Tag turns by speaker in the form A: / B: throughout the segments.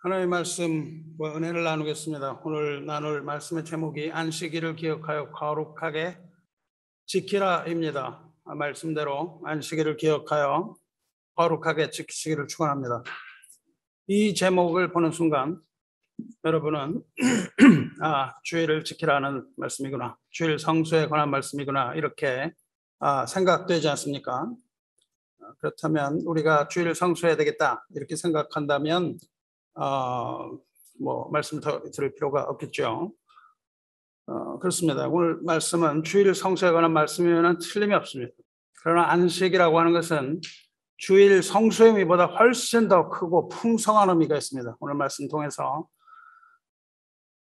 A: 하나님의 말씀과 은혜를 나누겠습니다. 오늘 나눌 말씀의 제목이 안식일을 기억하여 거룩하게 지키라입니다. 말씀대로 안식일을 기억하여 거룩하게 지키시기를 축원합니다. 이 제목을 보는 순간 여러분은 주일을 지키라는 말씀이구나, 주일 성수에 관한 말씀이구나, 이렇게 생각되지 않습니까? 그렇다면 우리가 주일 성수해야 되겠다 이렇게 생각한다면 말씀 더 들을 필요가 없겠죠. 그렇습니다. 오늘 말씀은 주일 성수에 관한 말씀이면 틀림이 없습니다. 그러나 안식이라고 하는 것은 주일 성수의 의미보다 훨씬 더 크고 풍성한 의미가 있습니다. 오늘 말씀 통해서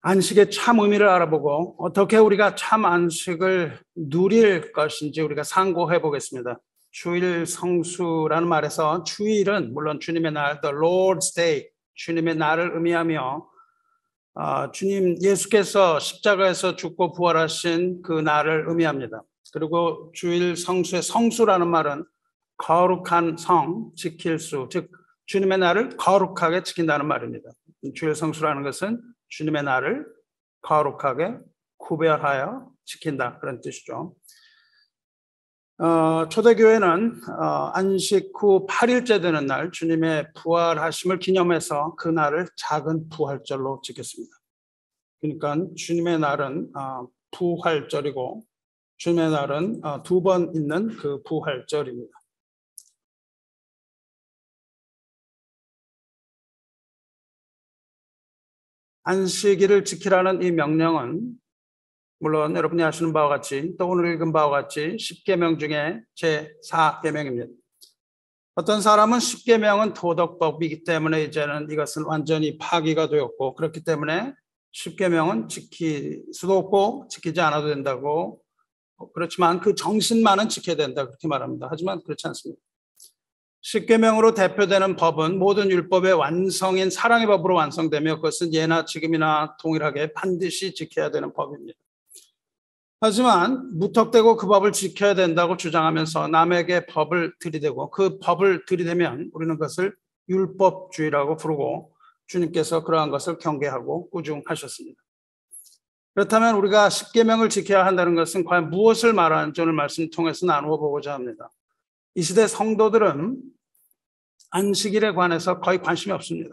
A: 안식의 참 의미를 알아보고 어떻게 우리가 참 안식을 누릴 것인지 우리가 상고해 보겠습니다. 주일 성수라는 말에서 주일은 물론 주님의 날, the Lord's Day, 주님의 날을 의미하며 주님 예수께서 십자가에서 죽고 부활하신 그 날을 의미합니다. 그리고 주일 성수의 성수라는 말은 거룩한 성, 지킬 수, 즉 주님의 날을 거룩하게 지킨다는 말입니다. 주일 성수라는 것은 주님의 날을 거룩하게 구별하여 지킨다, 그런 뜻이죠. 초대교회는 안식 후 8일째 되는 날 주님의 부활하심을 기념해서 그 날을 작은 부활절로 지켰습니다. 그러니까 주님의 날은 부활절이고 주님의 날은 두 번 있는 그 부활절입니다. 안식일을 지키라는 이 명령은 물론 여러분이 아시는 바와 같이 또 오늘 읽은 바와 같이 10계명 중에 제4계명입니다. 어떤 사람은 10계명은 도덕법이기 때문에 이제는 이것은 완전히 파기가 되었고 그렇기 때문에 10계명은 지킬 수도 없고 지키지 않아도 된다고, 그렇지만 그 정신만은 지켜야 된다 그렇게 말합니다. 하지만 그렇지 않습니다. 10계명으로 대표되는 법은 모든 율법의 완성인 사랑의 법으로 완성되며 그것은 예나 지금이나 동일하게 반드시 지켜야 되는 법입니다. 하지만 무턱대고 그 법을 지켜야 된다고 주장하면서 남에게 법을 들이대고 그 법을 들이대면 우리는 그것을 율법주의라고 부르고 주님께서 그러한 것을 경계하고 꾸중하셨습니다. 그렇다면 우리가 10계명을 지켜야 한다는 것은 과연 무엇을 말하는지 오늘 말씀 통해서 나누어 보고자 합니다. 이 시대 성도들은 안식일에 관해서 거의 관심이 없습니다.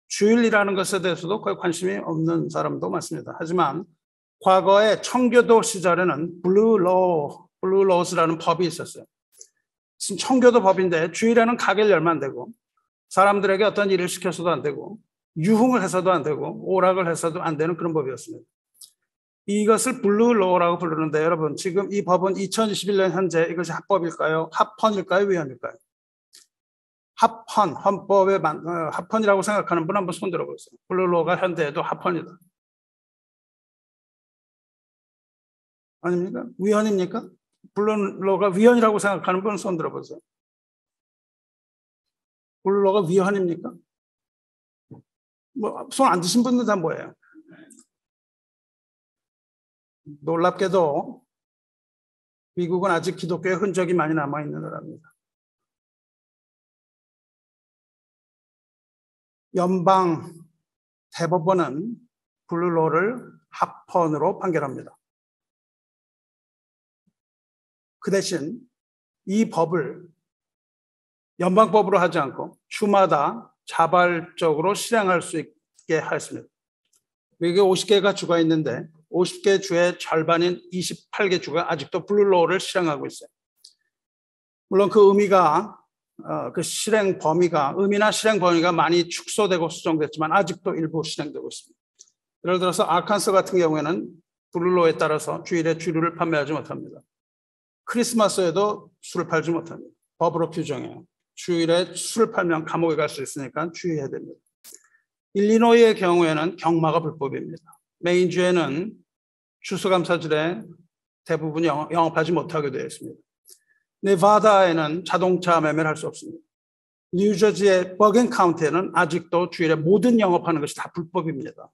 A: 주일이라는 것에 대해서도 거의 관심이 없는 사람도 많습니다. 하지만 과거에 청교도 시절에는 블루로스라는 법이 있었어요. 청교도 법인데 주일에는 가게를 열면 안 되고 사람들에게 어떤 일을 시켜서도 안 되고 유흥을 해서도 안 되고 오락을 해서도 안 되는 그런 법이었습니다. 이것을 블루로라고 부르는데 여러분 지금 이 법은 2021년 현재 이것이 합법일까요? 합헌일까요? 위헌일까요? 합헌, 헌법에 합헌이라고 생각하는 분 한번 손 들어보세요. 블루로가 현대에도 합헌이다. 아닙니까? 위헌입니까? 블루로가 위헌이라고 생각하는 분 손 들어보세요. 블루로가 위헌입니까? 손 안 드신 분들 다 뭐예요? 놀랍게도 미국은 아직 기독교의 흔적이 많이 남아있는 나라입니다. 연방 대법원은 블루로를 합헌으로 판결합니다. 그 대신 이 법을 연방법으로 하지 않고 주마다 자발적으로 실행할 수 있게 하였습니다. 미국에 50개가 주가 있는데 50개 주의 절반인 28개 주가 아직도 블루로를 실행하고 있어요. 물론 그 의미가 그 실행 범위가 의미나 실행 범위가 많이 축소되고 수정됐지만 아직도 일부 실행되고 있습니다. 예를 들어서 아칸소 같은 경우에는 블루로에 따라서 주일에 주류를 판매하지 못합니다. 크리스마스에도 술을 팔지 못합니다. 법으로 규정해요. 주일에 술을 팔면 감옥에 갈 수 있으니까 주의해야 됩니다. 일리노이의 경우에는 경마가 불법입니다. 메인주에는 추수감사절에 대부분 영업하지 못하게 되어 있습니다. 네바다에는 자동차 매매를 할 수 없습니다. 뉴저지의 버겐 카운티에는 아직도 주일에 모든 영업하는 것이 다 불법입니다.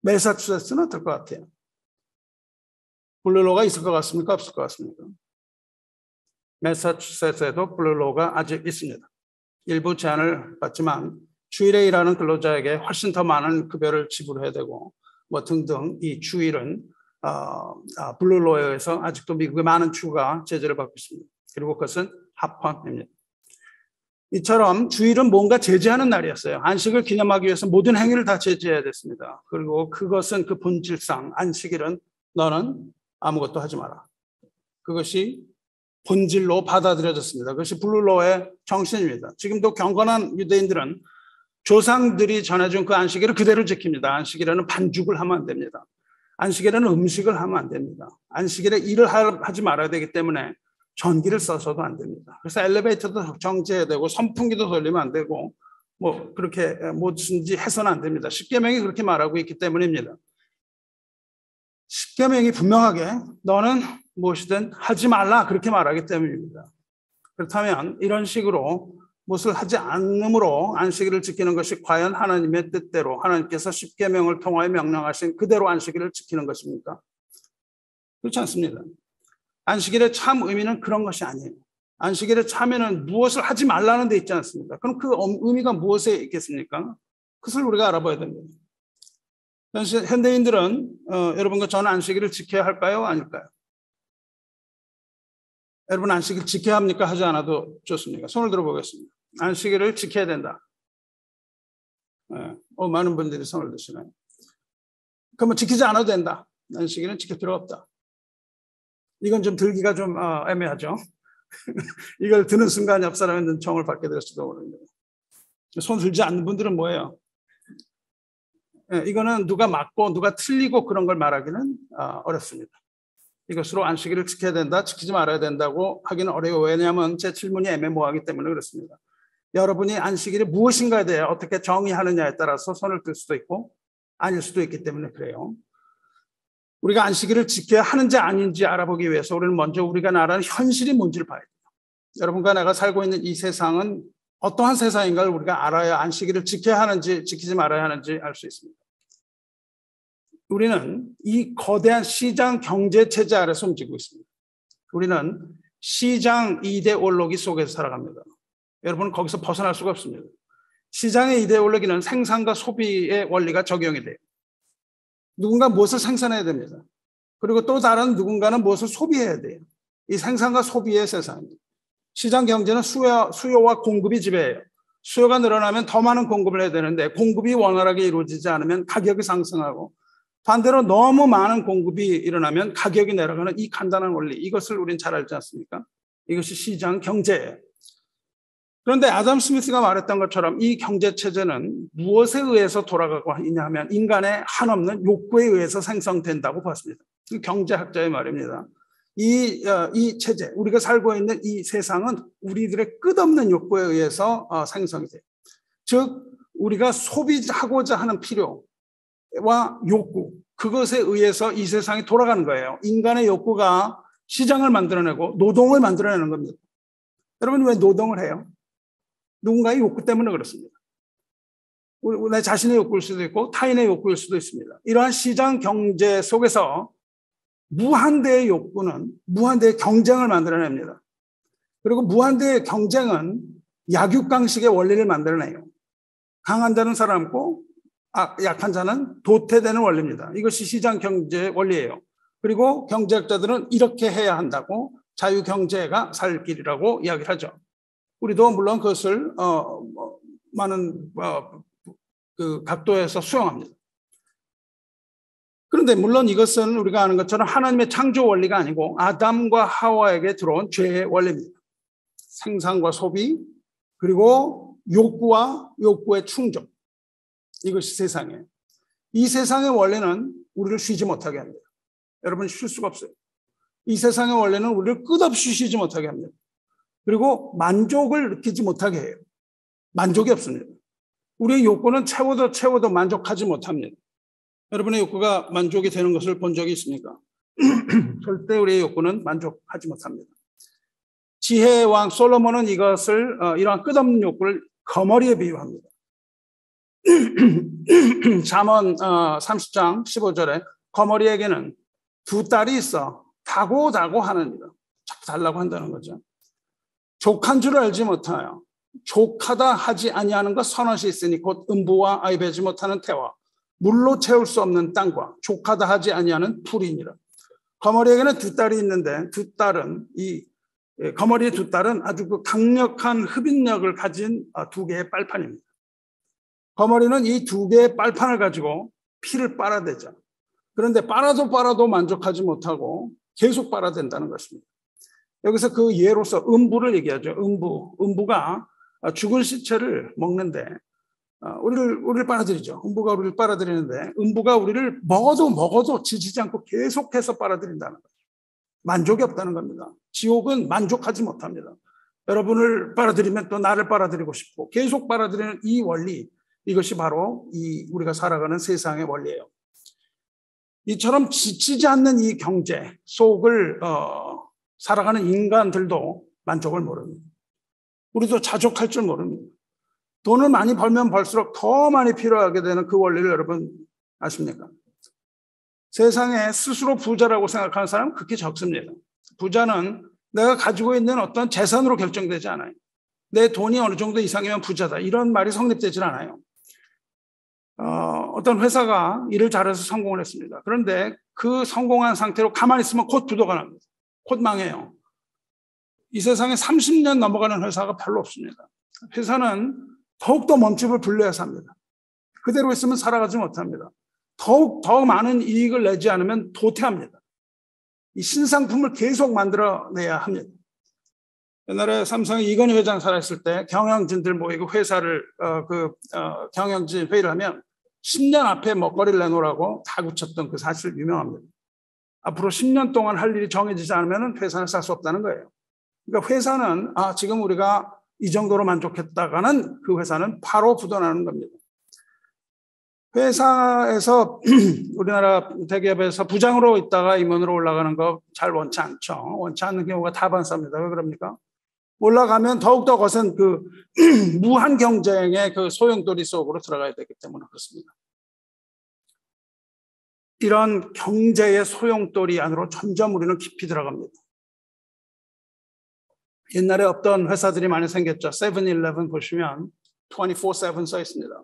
A: 매사추세츠는 어떨 것 같아요? 블루로가 있을 것 같습니까? 없을 것 같습니까? 매사추세츠에도 블루로가 아직 있습니다. 일부 제한을 받지만 주일에 일하는 근로자에게 훨씬 더 많은 급여를 지불해야 되고 뭐 등등 이 주일은 블루로에 의해서 아직도 미국의 많은 주가 제재를 받고 있습니다. 그리고 그것은 합헌입니다. 이처럼 주일은 뭔가 제재하는 날이었어요. 안식을 기념하기 위해서 모든 행위를 다 제재해야 됐습니다. 그리고 그것은 그 본질상 안식일은 너는 아무것도 하지 마라. 그것이 본질로 받아들여졌습니다. 그것이 블루로의 정신입니다. 지금도 경건한 유대인들은 조상들이 전해준 그 안식일을 그대로 지킵니다. 안식일에는 반죽을 하면 안 됩니다. 안식일에는 음식을 하면 안 됩니다. 안식일에 일을 하지 말아야 되기 때문에 전기를 써서도 안 됩니다. 그래서 엘리베이터도 정지해야 되고 선풍기도 돌리면 안 되고 뭐 그렇게 뭐든지 해서는 안 됩니다. 십계명이 그렇게 말하고 있기 때문입니다. 십계명이 분명하게 너는 무엇이든 하지 말라 그렇게 말하기 때문입니다. 그렇다면 이런 식으로 무엇을 하지 않음으로 안식일을 지키는 것이 과연 하나님의 뜻대로 하나님께서 십계명을 통하여 명령하신 그대로 안식일을 지키는 것입니까? 그렇지 않습니다. 안식일의 참 의미는 그런 것이 아니에요. 안식일의 참에는 무엇을 하지 말라는 데 있지 않습니까? 그럼 그 의미가 무엇에 있겠습니까? 그것을 우리가 알아봐야 됩니다. 현대인들은 여러분과 저는 안식일을 지켜야 할까요? 아닐까요? 여러분 안식일 지켜야 합니까? 하지 않아도 좋습니까? 손을 들어보겠습니다. 안식일을 지켜야 된다. 많은 분들이 손을 드시나요? 그러면 지키지 않아도 된다. 안식일은 지킬 필요 없다. 이건 좀 들기가 좀 애매하죠. 이걸 드는 순간 옆 사람한테는 정을 받게 될지도 모릅니다. 손 들지 않는 분들은 뭐예요? 이거는 누가 맞고 누가 틀리고 그런 걸 말하기는 어렵습니다. 이것으로 안식일을 지켜야 된다, 지키지 말아야 된다고 하기는 어려워요. 왜냐하면 제 질문이 애매모호하기 때문에 그렇습니다. 여러분이 안식일이 무엇인가에 대해 어떻게 정의하느냐에 따라서 손을 들 수도 있고 아닐 수도 있기 때문에 그래요. 우리가 안식일을 지켜야 하는지 아닌지 알아보기 위해서 우리는 먼저 우리가 나라는 현실이 뭔지를 봐야 돼요. 여러분과 내가 살고 있는 이 세상은 어떠한 세상인가를 우리가 알아야 안식일을 지켜야 하는지 지키지 말아야 하는지 알 수 있습니다. 우리는 이 거대한 시장 경제 체제 아래서 움직이고 있습니다. 우리는 시장 이데올로기 속에서 살아갑니다. 여러분은 거기서 벗어날 수가 없습니다. 시장의 이데올로기는 생산과 소비의 원리가 적용이 돼요. 누군가 무엇을 생산해야 됩니다. 그리고 또 다른 누군가는 무엇을 소비해야 돼요. 이 생산과 소비의 세상입니다. 시장 경제는 수요와 공급이 지배해요. 수요가 늘어나면 더 많은 공급을 해야 되는데 공급이 원활하게 이루어지지 않으면 가격이 상승하고 반대로 너무 많은 공급이 일어나면 가격이 내려가는 이 간단한 원리, 이것을 우린 잘 알지 않습니까? 이것이 시장 경제예요. 그런데 아담 스미스가 말했던 것처럼 이 경제체제는 무엇에 의해서 돌아가고 있냐 하면 인간의 한없는 욕구에 의해서 생성된다고 봤습니다. 경제학자의 말입니다. 이 체제, 우리가 살고 있는 이 세상은 우리들의 끝없는 욕구에 의해서 생성이 돼요. 즉 우리가 소비하고자 하는 필요와 욕구, 그것에 의해서 이 세상이 돌아가는 거예요. 인간의 욕구가 시장을 만들어내고 노동을 만들어내는 겁니다. 여러분 왜 노동을 해요? 누군가의 욕구 때문에 그렇습니다. 내 자신의 욕구일 수도 있고 타인의 욕구일 수도 있습니다. 이러한 시장 경제 속에서 무한대의 욕구는 무한대의 경쟁을 만들어냅니다. 그리고 무한대의 경쟁은 약육강식의 원리를 만들어내요. 강한 자는 살아남고 약한 자는 도태되는 원리입니다. 이것이 시장 경제의 원리예요. 그리고 경제학자들은 이렇게 해야 한다고 자유경제가 살 길이라고 이야기를 하죠. 우리도 물론 그것을 많은 그 각도에서 수용합니다. 그런데 물론 이것은 우리가 아는 것처럼 하나님의 창조 원리가 아니고 아담과 하와에게 들어온 죄의 원리입니다. 생산과 소비 그리고 욕구와 욕구의 충족, 이것이 세상이에요. 이 세상의 원리는 우리를 쉬지 못하게 합니다. 여러분 쉴 수가 없어요. 이 세상의 원리는 우리를 끝없이 쉬지 못하게 합니다. 그리고 만족을 느끼지 못하게 해요. 만족이 없습니다. 우리의 욕구는 채워도 만족하지 못합니다. 여러분의 욕구가 만족이 되는 것을 본 적이 있습니까? 절대 우리의 욕구는 만족하지 못합니다. 지혜의 왕 솔로몬은 이것을 이러한 끝없는 욕구를 거머리에 비유합니다. 잠언 30장 15절에 거머리에게는 두 딸이 있어 다고 하느니라. 자꾸 달라고 한다는 거죠. 족한 줄 알지 못하여 족하다 하지 아니하는 것 선엇이 있으니 곧 음부와 아이 배지 못하는 태와 물로 채울 수 없는 땅과 족하다 하지 아니하는 풀이니라. 거머리에게는 두 딸이 있는데 두 딸은 거머리의 두 딸은 아주 그 강력한 흡인력을 가진 두 개의 빨판입니다. 거머리는 이 두 개의 빨판을 가지고 피를 빨아대죠. 그런데 빨아도 만족하지 못하고 계속 빨아댄다는 것입니다. 여기서 그 예로서 음부를 얘기하죠. 음부가 죽은 시체를 먹는데 우리를 빨아들이죠. 음부가 우리를 빨아들이는데 음부가 우리를 먹어도 지치지 않고 계속해서 빨아들인다는 거죠. 만족이 없다는 겁니다. 지옥은 만족하지 못합니다. 여러분을 빨아들이면 또 나를 빨아들이고 싶고 계속 빨아들이는 이 원리, 이것이 바로 우리가 살아가는 세상의 원리예요. 이처럼 지치지 않는 이 경제 속을 살아가는 인간들도 만족을 모릅니다. 우리도 자족할 줄 모릅니다. 돈을 많이 벌면 벌수록 더 많이 필요하게 되는 그 원리를 여러분 아십니까? 세상에 스스로 부자라고 생각하는 사람은 극히 적습니다. 부자는 내가 가지고 있는 어떤 재산으로 결정되지 않아요. 내 돈이 어느 정도 이상이면 부자다. 이런 말이 성립되질 않아요. 어떤 회사가 일을 잘해서 성공을 했습니다. 그런데 그 성공한 상태로 가만히 있으면 곧 부도가 납니다. 곧 망해요. 이 세상에 30년 넘어가는 회사가 별로 없습니다. 회사는 더욱더 몸집을 불려야 합니다. 그대로 있으면 살아가지 못합니다. 더욱 많은 이익을 내지 않으면 도태합니다. 이 신상품을 계속 만들어내야 합니다. 옛날에 삼성의 이건희 회장 살아있을 때 경영진들 모이고 회사를 경영진 회의를 하면 10년 앞에 먹거리를 내놓으라고 다그쳤던 그 사실 유명합니다. 앞으로 10년 동안 할 일이 정해지지 않으면 회사는 살 수 없다는 거예요. 그러니까 회사는 지금 우리가 이 정도로 만족했다가는 그 회사는 바로 부도나는 겁니다. 회사에서 우리나라 대기업에서 부장으로 있다가 임원으로 올라가는 거 잘 원치 않죠. 원치 않는 경우가 다반사입니다. 왜 그럽니까? 올라가면 더욱더 거센 그 무한 경쟁의 그 소용돌이 속으로 들어가야 되기 때문에 그렇습니다. 이런 경제의 소용돌이 안으로 점점 우리는 깊이 들어갑니다. 옛날에 없던 회사들이 많이 생겼죠. 세븐일레븐 보시면 24/7 써 있습니다.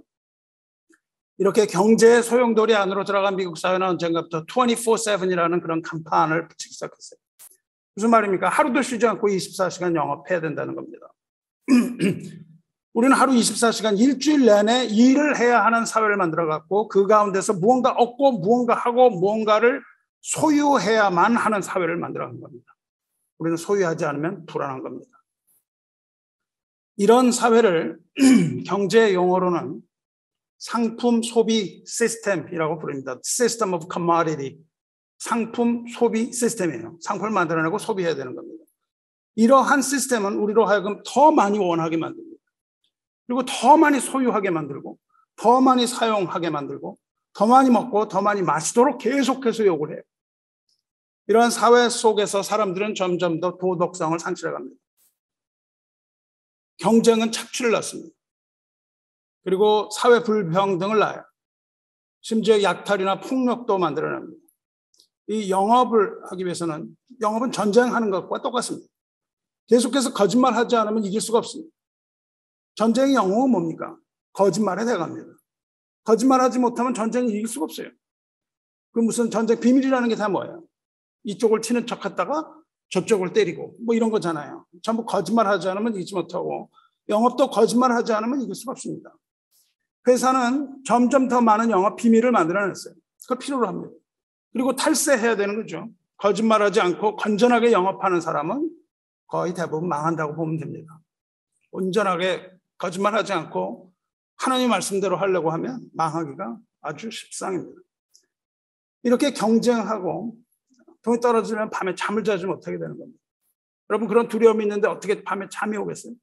A: 이렇게 경제의 소용돌이 안으로 들어간 미국 사회는 언젠가부터 24/7이라는 그런 간판을 붙이기 시작했어요. 무슨 말입니까? 하루도 쉬지 않고 24시간 영업해야 된다는 겁니다. 우리는 하루 24시간 일주일 내내 일을 해야 하는 사회를 만들어갖고 그 가운데서 무언가 얻고 무언가 하고 무언가를 소유해야만 하는 사회를 만들어간 겁니다. 우리는 소유하지 않으면 불안한 겁니다. 이런 사회를 경제 용어로는 상품 소비 시스템이라고 부릅니다. System of Commodity. 상품 소비 시스템이에요. 상품을 만들어내고 소비해야 되는 겁니다. 이러한 시스템은 우리로 하여금 더 많이 원하게 만듭니다. 그리고 더 많이 소유하게 만들고 더 많이 사용하게 만들고 더 많이 먹고 더 많이 마시도록 계속해서 요구를 해요. 이러한 사회 속에서 사람들은 점점 더 도덕성을 상실해갑니다. 경쟁은 착취를 낳습니다. 그리고 사회 불평등을 낳아요. 심지어 약탈이나 폭력도 만들어냅니다. 이 영업을 하기 위해서는 영업은 전쟁하는 것과 똑같습니다. 계속해서 거짓말하지 않으면 이길 수가 없습니다. 전쟁의 영웅은 뭡니까? 거짓말에 대갑니다. 거짓말하지 못하면 전쟁이 이길 수가 없어요. 그 무슨 전쟁 비밀이라는 게 다 뭐예요? 이쪽을 치는 척했다가 저쪽을 때리고 뭐 이런 거잖아요. 전부 거짓말하지 않으면 이기지 못하고 영업도 거짓말하지 않으면 이길 수가 없습니다. 회사는 점점 더 많은 영업 비밀을 만들어냈어요. 그걸 필요로 합니다. 그리고 탈세해야 되는 거죠. 거짓말하지 않고 건전하게 영업하는 사람은 거의 대부분 망한다고 보면 됩니다. 온전하게 거짓말하지 않고 하나님 말씀대로 하려고 하면 망하기가 아주 십상입니다. 이렇게 경쟁하고 돈이 떨어지면 밤에 잠을 자지 못하게 되는 겁니다. 여러분 그런 두려움이 있는데 어떻게 밤에 잠이 오겠어요?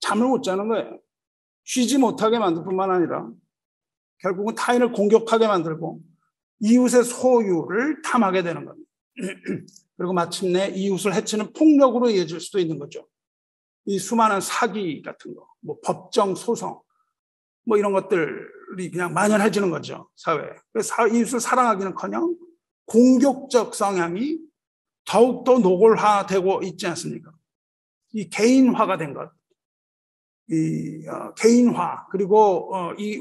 A: 잠을 못 자는 거예요. 쉬지 못하게 만들 뿐만 아니라 결국은 타인을 공격하게 만들고 이웃의 소유를 탐하게 되는 겁니다. 그리고 마침내 이웃을 해치는 폭력으로 이어질 수도 있는 거죠. 이 수많은 사기 같은 거, 뭐 법정 소송, 뭐 이런 것들이 그냥 만연해지는 거죠, 사회에. 그래서 이웃을 사랑하기는커녕 공격적 성향이 더욱더 노골화되고 있지 않습니까? 이 개인화가 된 것. 개인화 그리고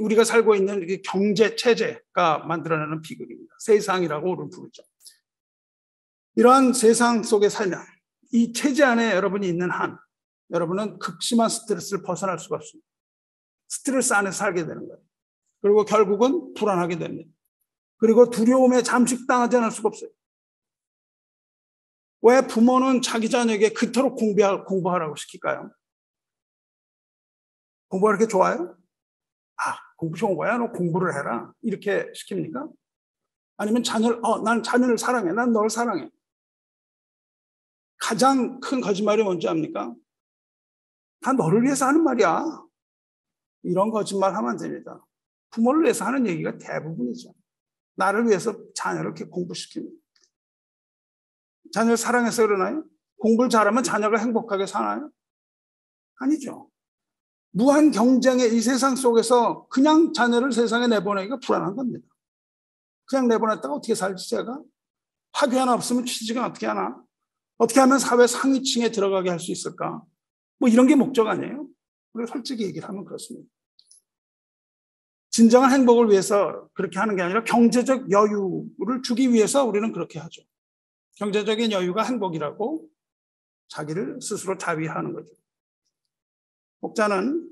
A: 우리가 살고 있는 경제 체제가 만들어내는 비극입니다. 세상이라고 우리는 부르죠. 이러한 세상 속에 살면 이 체제 안에 여러분이 있는 한 여러분은 극심한 스트레스를 벗어날 수가 없습니다. 스트레스 안에 살게 되는 거예요. 그리고 결국은 불안하게 됩니다. 그리고 두려움에 잠식당하지 않을 수가 없어요. 왜 부모는 자기 자녀에게 그토록 공부하라고 시킬까요? 공부가 그렇게 좋아요? 공부 좋은 거야? 너 공부를 해라. 이렇게 시킵니까? 아니면 난 자녀를 사랑해. 난 널 사랑해. 가장 큰 거짓말이 뭔지 압니까? 다 너를 위해서 하는 말이야. 이런 거짓말 하면 안 됩니다. 부모를 위해서 하는 얘기가 대부분이죠. 나를 위해서 자녀를 이렇게 공부시킵니다. 자녀를 사랑해서 그러나요? 공부를 잘하면 자녀가 행복하게 사나요? 아니죠. 무한 경쟁의 이 세상 속에서 그냥 자녀를 세상에 내보내기가 불안한 겁니다. 그냥 내보냈다가 어떻게 살지 제가? 학위 하나 없으면 취직은 어떻게 하나? 어떻게 하면 사회 상위층에 들어가게 할 수 있을까? 뭐 이런 게 목적 아니에요? 우리가 솔직히 얘기를 하면 그렇습니다. 진정한 행복을 위해서 그렇게 하는 게 아니라 경제적 여유를 주기 위해서 우리는 그렇게 하죠. 경제적인 여유가 행복이라고 자기를 스스로 자위하는 거죠. 목자는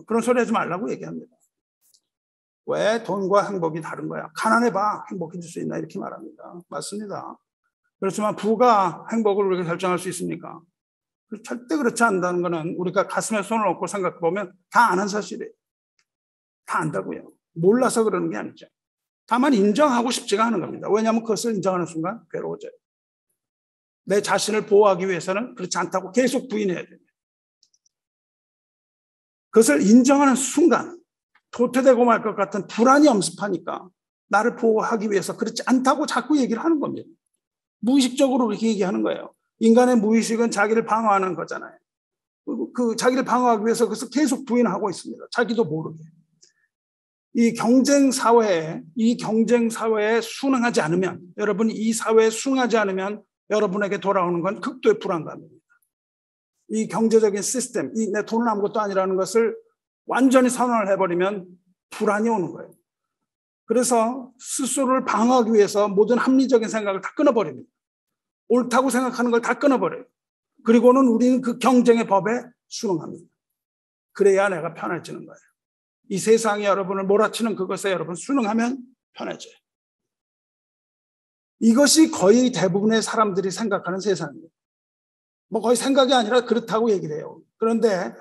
A: 그런 소리 하지 말라고 얘기합니다. 왜 돈과 행복이 다른 거야? 가난해봐 행복해질 수 있나 이렇게 말합니다. 맞습니다. 그렇지만 부가 행복을 우리가 결정할 수 있습니까? 절대 그렇지 않다는 것은 우리가 가슴에 손을 얹고 생각해 보면 다 아는 사실이에요. 다 안다고요. 몰라서 그러는 게 아니죠. 다만 인정하고 싶지가 않은 겁니다. 왜냐하면 그것을 인정하는 순간 괴로워져요. 내 자신을 보호하기 위해서는 그렇지 않다고 계속 부인해야 됩니다. 그것을 인정하는 순간 도태되고 말 것 같은 불안이 엄습하니까 나를 보호하기 위해서 그렇지 않다고 자꾸 얘기를 하는 겁니다. 무의식적으로 그렇게 얘기하는 거예요. 인간의 무의식은 자기를 방어하는 거잖아요. 그 자기를 방어하기 위해서 그것을 계속 부인하고 있습니다. 자기도 모르게. 이 경쟁 사회에 순응하지 않으면, 여러분이 이 사회에 순응하지 않으면 여러분에게 돌아오는 건 극도의 불안감입니다. 이 경제적인 시스템, 내 돈은 아무것도 아니라는 것을 완전히 선언을 해버리면 불안이 오는 거예요. 그래서 스스로를 방어하기 위해서 모든 합리적인 생각을 다 끊어버립니다. 옳다고 생각하는 걸 다 끊어버려요. 그리고는 우리는 그 경쟁의 법에 순응합니다. 그래야 내가 편해지는 거예요. 이 세상이 여러분을 몰아치는 그것에 여러분 순응하면 편해져요. 이것이 거의 대부분의 사람들이 생각하는 세상이에요. 뭐 거의 생각이 아니라 그렇다고 얘기를 해요. 그런데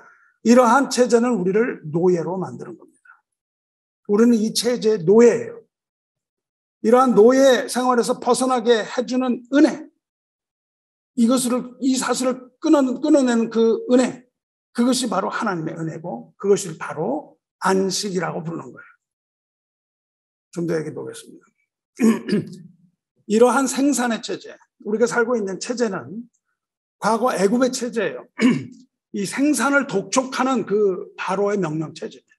A: 이러한 체제는 우리를 노예로 만드는 겁니다. 우리는 이 체제의 노예예요. 이러한 노예 생활에서 벗어나게 해주는 은혜, 이 사슬을 끊어내는 그 은혜, 그것이 바로 하나님의 은혜고 그것이 바로 안식이라고 부르는 거예요. 좀 더 얘기해 보겠습니다. 이러한 생산의 체제, 우리가 살고 있는 체제는 과거 애굽의 체제예요. 이 생산을 독촉하는 그 바로의 명령 체제입니다.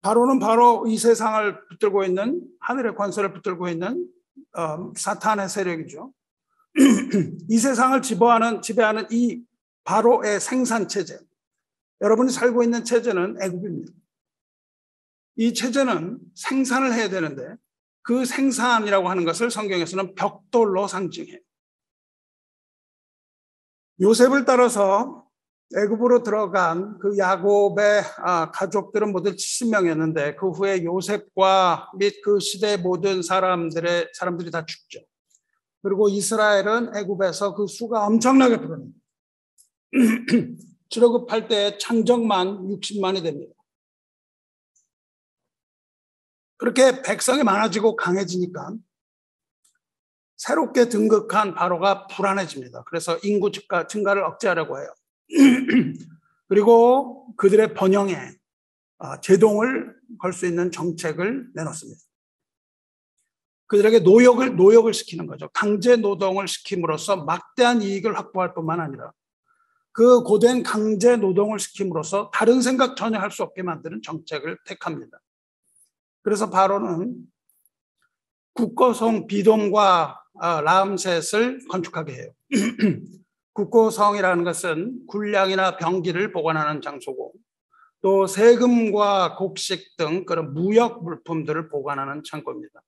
A: 바로는 바로 이 세상을 붙들고 있는, 하늘의 권세를 붙들고 있는 사탄의 세력이죠. 이 세상을 지배하는 이 바로의 생산 체제, 여러분이 살고 있는 체제는 애굽입니다. 이 체제는 생산을 해야 되는데 그 생산이라고 하는 것을 성경에서는 벽돌로 상징해요. 요셉을 따라서 애굽으로 들어간 그 야곱의 가족들은 모두 70명이었는데 그 후에 요셉과 및 그 시대의 모든 사람들이 다 죽죠. 그리고 이스라엘은 애굽에서 그 수가 엄청나게 불어납니다. 출애굽할 때 창정만 60만이 됩니다. 그렇게 백성이 많아지고 강해지니까 새롭게 등극한 바로가 불안해집니다. 그래서 인구 증가를 억제하려고 해요. 그리고 그들의 번영에 제동을 걸 수 있는 정책을 내놓습니다. 그들에게 노역을 시키는 거죠. 강제 노동을 시킴으로써 막대한 이익을 확보할 뿐만 아니라 그 고된 강제 노동을 시킴으로써 다른 생각 전혀 할 수 없게 만드는 정책을 택합니다. 그래서 바로는 국거성 비돔과 라암셋을 건축하게 해요. 국고성이라는 것은 군량이나 병기를 보관하는 장소고 또 세금과 곡식 등 그런 무역 물품들을 보관하는 창고입니다.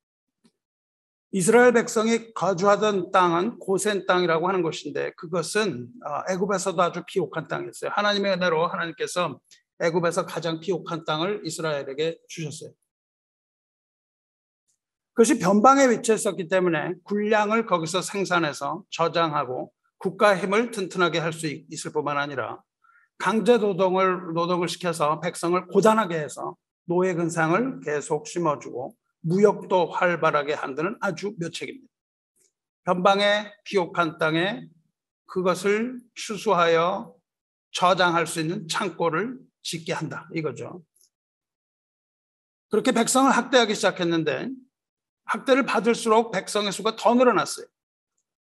A: 이스라엘 백성이 거주하던 땅은 고센 땅이라고 하는 곳인데 그것은 애굽에서도 아주 비옥한 땅이었어요. 하나님의 은혜로 하나님께서 애굽에서 가장 비옥한 땅을 이스라엘에게 주셨어요. 그것이 변방에 위치해 있었기 때문에 군량을 거기서 생산해서 저장하고 국가 힘을 튼튼하게 할 수 있을 뿐만 아니라 강제 노동을 시켜서 백성을 고단하게 해서 노예 근상을 계속 심어주고 무역도 활발하게 한다는 아주 묘책입니다. 변방의 비옥한 땅에 그것을 추수하여 저장할 수 있는 창고를 짓게 한다 이거죠. 그렇게 백성을 학대하기 시작했는데 학대를 받을수록 백성의 수가 더 늘어났어요.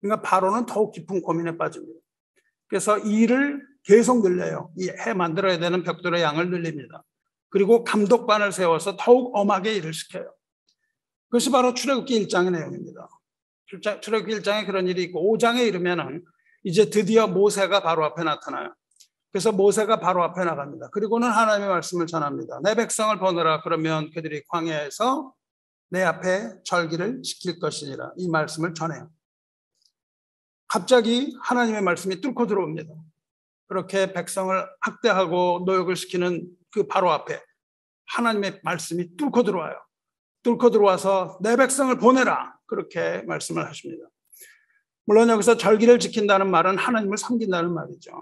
A: 그러니까 바로는 더욱 깊은 고민에 빠집니다. 그래서 일을 계속 늘려요. 이 해 만들어야 되는 벽돌의 양을 늘립니다. 그리고 감독관을 세워서 더욱 엄하게 일을 시켜요. 그것이 바로 출애굽기 1장의 내용입니다. 출애굽기 1장에 그런 일이 있고 5장에 이르면은 이제 드디어 모세가 바로 앞에 나타나요. 그래서 모세가 바로 앞에 나갑니다. 그리고는 하나님의 말씀을 전합니다. 내 백성을 보내라. 그러면 그들이 광야에서 내 앞에 절기를 지킬 것이니라. 이 말씀을 전해요. 갑자기 하나님의 말씀이 뚫고 들어옵니다. 그렇게 백성을 학대하고 노역을 시키는 그 바로 앞에 하나님의 말씀이 뚫고 들어와요. 뚫고 들어와서 내 백성을 보내라. 그렇게 말씀을 하십니다. 물론 여기서 절기를 지킨다는 말은 하나님을 섬긴다는 말이죠.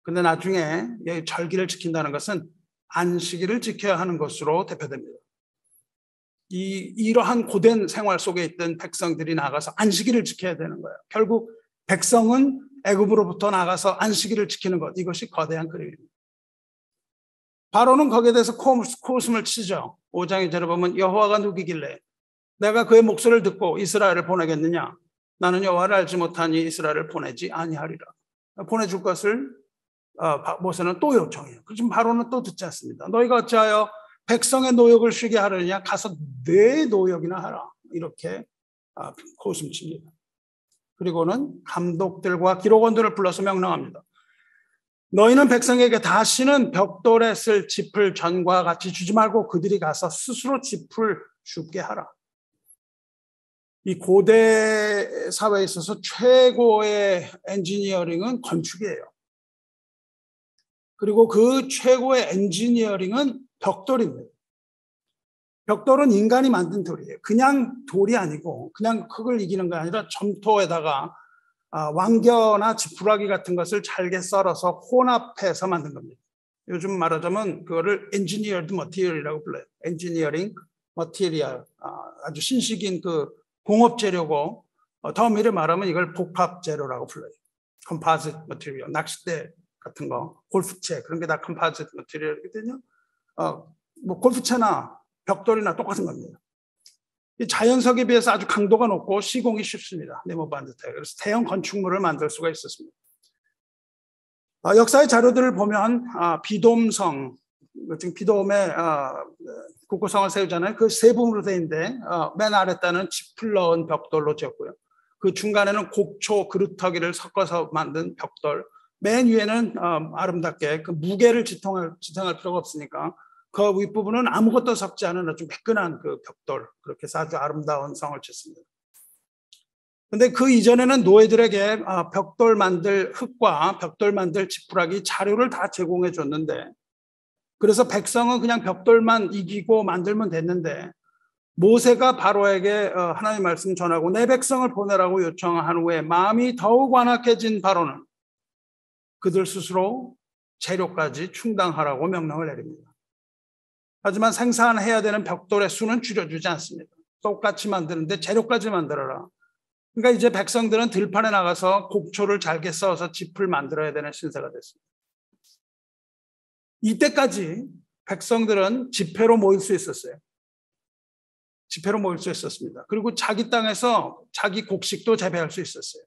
A: 근데 나중에 절기를 지킨다는 것은 안식일을 지켜야 하는 것으로 대표됩니다. 이러한 고된 생활 속에 있던 백성들이 나가서 안식일을 지켜야 되는 거예요. 결국 백성은 애굽으로부터 나가서 안식일을 지키는 것, 이것이 거대한 그림입니다. 바로는 거기에 대해서 코웃음을 치죠. 5장 2절에 보면 여호와가 누구길래 내가 그의 목소리를 듣고 이스라엘을 보내겠느냐? 나는 여호와를 알지 못하니 이스라엘을 보내지 아니하리라. 보내줄 것을 모세는 또 요청해요. 그렇지만 바로는 또 듣지 않습니다. 너희가 어찌하여 백성의 노역을 쉬게 하려냐? 가서 내 노역이나 하라. 이렇게 코웃음 칩니다. 그리고는 감독들과 기록원들을 불러서 명령합니다. 너희는 백성에게 다시는 벽돌에 쓸 짚을 전과 같이 주지 말고 그들이 가서 스스로 짚을 줍게 하라. 이 고대 사회에 있어서 최고의 엔지니어링은 건축이에요. 그리고 그 최고의 엔지니어링은 벽돌입니다. 벽돌은 인간이 만든 돌이에요. 그냥 돌이 아니고 그냥 흙을 이기는 게 아니라 점토에다가 왕겨나 지푸라기 같은 것을 잘게 썰어서 혼합해서 만든 겁니다. 요즘 말하자면 그거를 엔지니어드 머티리얼이라고 불러요. 엔지니어링 머티리얼, 아주 신식인 그 공업 재료고 더 미리 말하면 이걸 복합 재료라고 불러요. 컴포지트 머티리얼, 낚싯대 같은 거, 골프채 그런 게 다 컴포지트 머티리얼이거든요. 뭐 골프채나 벽돌이나 똑같은 겁니다. 이 자연석에 비해서 아주 강도가 높고 시공이 쉽습니다. 네모 반듯해요. 그래서 대형 건축물을 만들 수가 있었습니다. 역사의 자료들을 보면 비돔성, 지금 비돔에 국고성을 세우잖아요. 그 세 부분으로 되어 있는데 맨 아랫단은 짚을 넣은 벽돌로 지었고요. 그 중간에는 곡초, 그루터기를 섞어서 만든 벽돌, 맨 위에는 아름답게 그 무게를 지탱할 필요가 없으니까 그 윗부분은 아무것도 섞지 않은 아주 매끈한 그 벽돌, 그렇게 해서 아주 아름다운 성을 짓습니다. 근데 그 이전에는 노예들에게 벽돌 만들 흙과 벽돌 만들 지푸라기 자료를 다 제공해 줬는데, 그래서 백성은 그냥 벽돌만 이기고 만들면 됐는데, 모세가 바로에게 하나님의 말씀 전하고 내 백성을 보내라고 요청한 후에 마음이 더욱 완악해진 바로는 그들 스스로 재료까지 충당하라고 명령을 내립니다. 하지만 생산해야 되는 벽돌의 수는 줄여주지 않습니다. 똑같이 만드는데 재료까지 만들어라. 그러니까 이제 백성들은 들판에 나가서 곡초를 잘게 써서 짚을 만들어야 되는 신세가 됐습니다. 이때까지 백성들은 집회로 모일 수 있었어요. 집회로 모일 수 있었습니다. 그리고 자기 땅에서 자기 곡식도 재배할 수 있었어요.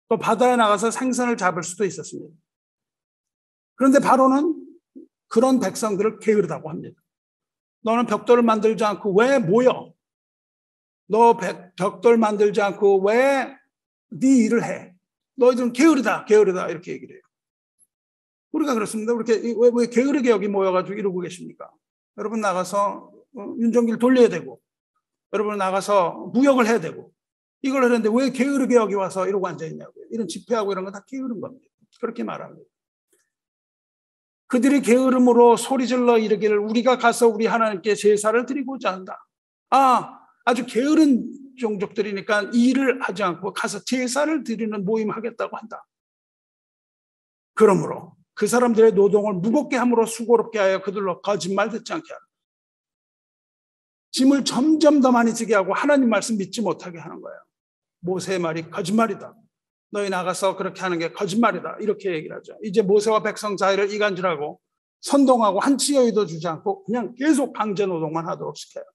A: 또 바다에 나가서 생선을 잡을 수도 있었습니다. 그런데 바로는 그런 백성들을 게으르다고 합니다. 너는 벽돌을 만들지 않고 왜 모여? 너 벽돌 만들지 않고 왜 네 일을 해? 너희들은 게으르다, 게으르다 이렇게 얘기를 해요. 우리가 그렇습니다. 왜 게으르게 여기 모여가지고 이러고 계십니까? 여러분 나가서 윤정길 돌려야 되고, 여러분 나가서 무역을 해야 되고, 이걸 하는데 왜 게으르게 여기 와서 이러고 앉아있냐고요. 이런 집회하고 이런 건 다 게으른 겁니다. 그렇게 말합니다. 그들이 게으름으로 소리질러 이르기를 우리가 가서 우리 하나님께 제사를 드리고자 한다. 아주 게으른 종족들이니까 일을 하지 않고 가서 제사를 드리는 모임 하겠다고 한다. 그러므로 그 사람들의 노동을 무겁게 함으로 수고롭게 하여 그들로 거짓말 듣지 않게 하라. 짐을 점점 더 많이 지게 하고 하나님 말씀 믿지 못하게 하는 거예요. 모세의 말이 거짓말이다. 너희 나가서 그렇게 하는 게 거짓말이다. 이렇게 얘기를 하죠. 이제 모세와 백성 자유를 이간질하고 선동하고 한치 여유도 주지 않고 그냥 계속 강제 노동만 하도록 시켜요.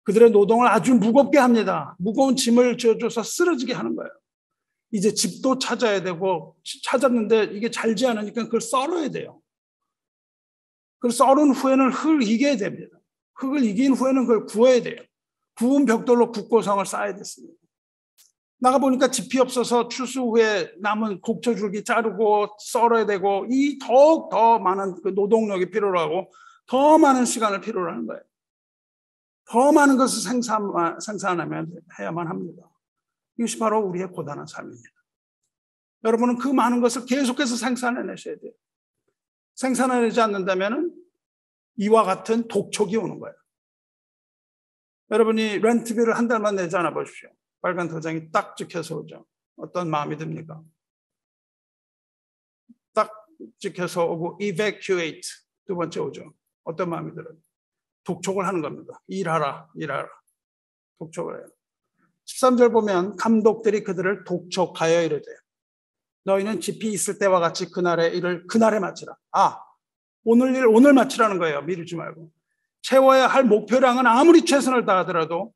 A: 그들의 노동을 아주 무겁게 합니다. 무거운 짐을 져줘서 쓰러지게 하는 거예요. 이제 집도 찾아야 되고 찾았는데 이게 잘지 않으니까 그걸 썰어야 돼요. 그걸 썰은 후에는 흙을 이겨야 됩니다. 흙을 이긴 후에는 그걸 구워야 돼요. 구운 벽돌로 국고성을 쌓아야 됐습니다. 나가보니까 집이 없어서 추수 후에 남은 곡초줄기 자르고 썰어야 되고 이 더욱 더 많은 그 노동력이 필요로 하고 더 많은 시간을 필요로 하는 거예요. 더 많은 것을 생산해야만 합니다. 이것이 바로 우리의 고단한 삶입니다. 여러분은 그 많은 것을 계속해서 생산해내셔야 돼요. 생산해내지 않는다면 이와 같은 독촉이 오는 거예요. 여러분이 렌트비를 한 달만 내지 않아 보십시오. 빨간 도장이 딱 찍혀서 오죠. 어떤 마음이 듭니까? 딱 찍혀서 오고 evacuate 두 번째 오죠. 어떤 마음이 들어요? 독촉을 하는 겁니다. 일하라. 독촉을 해요. 13절 보면 감독들이 그들을 독촉하여 이르되 너희는 집이 있을 때와 같이 그날의 일을 그날에 마치라. 오늘 일 오늘 마치라는 거예요. 미루지 말고. 채워야 할 목표량은 아무리 최선을 다하더라도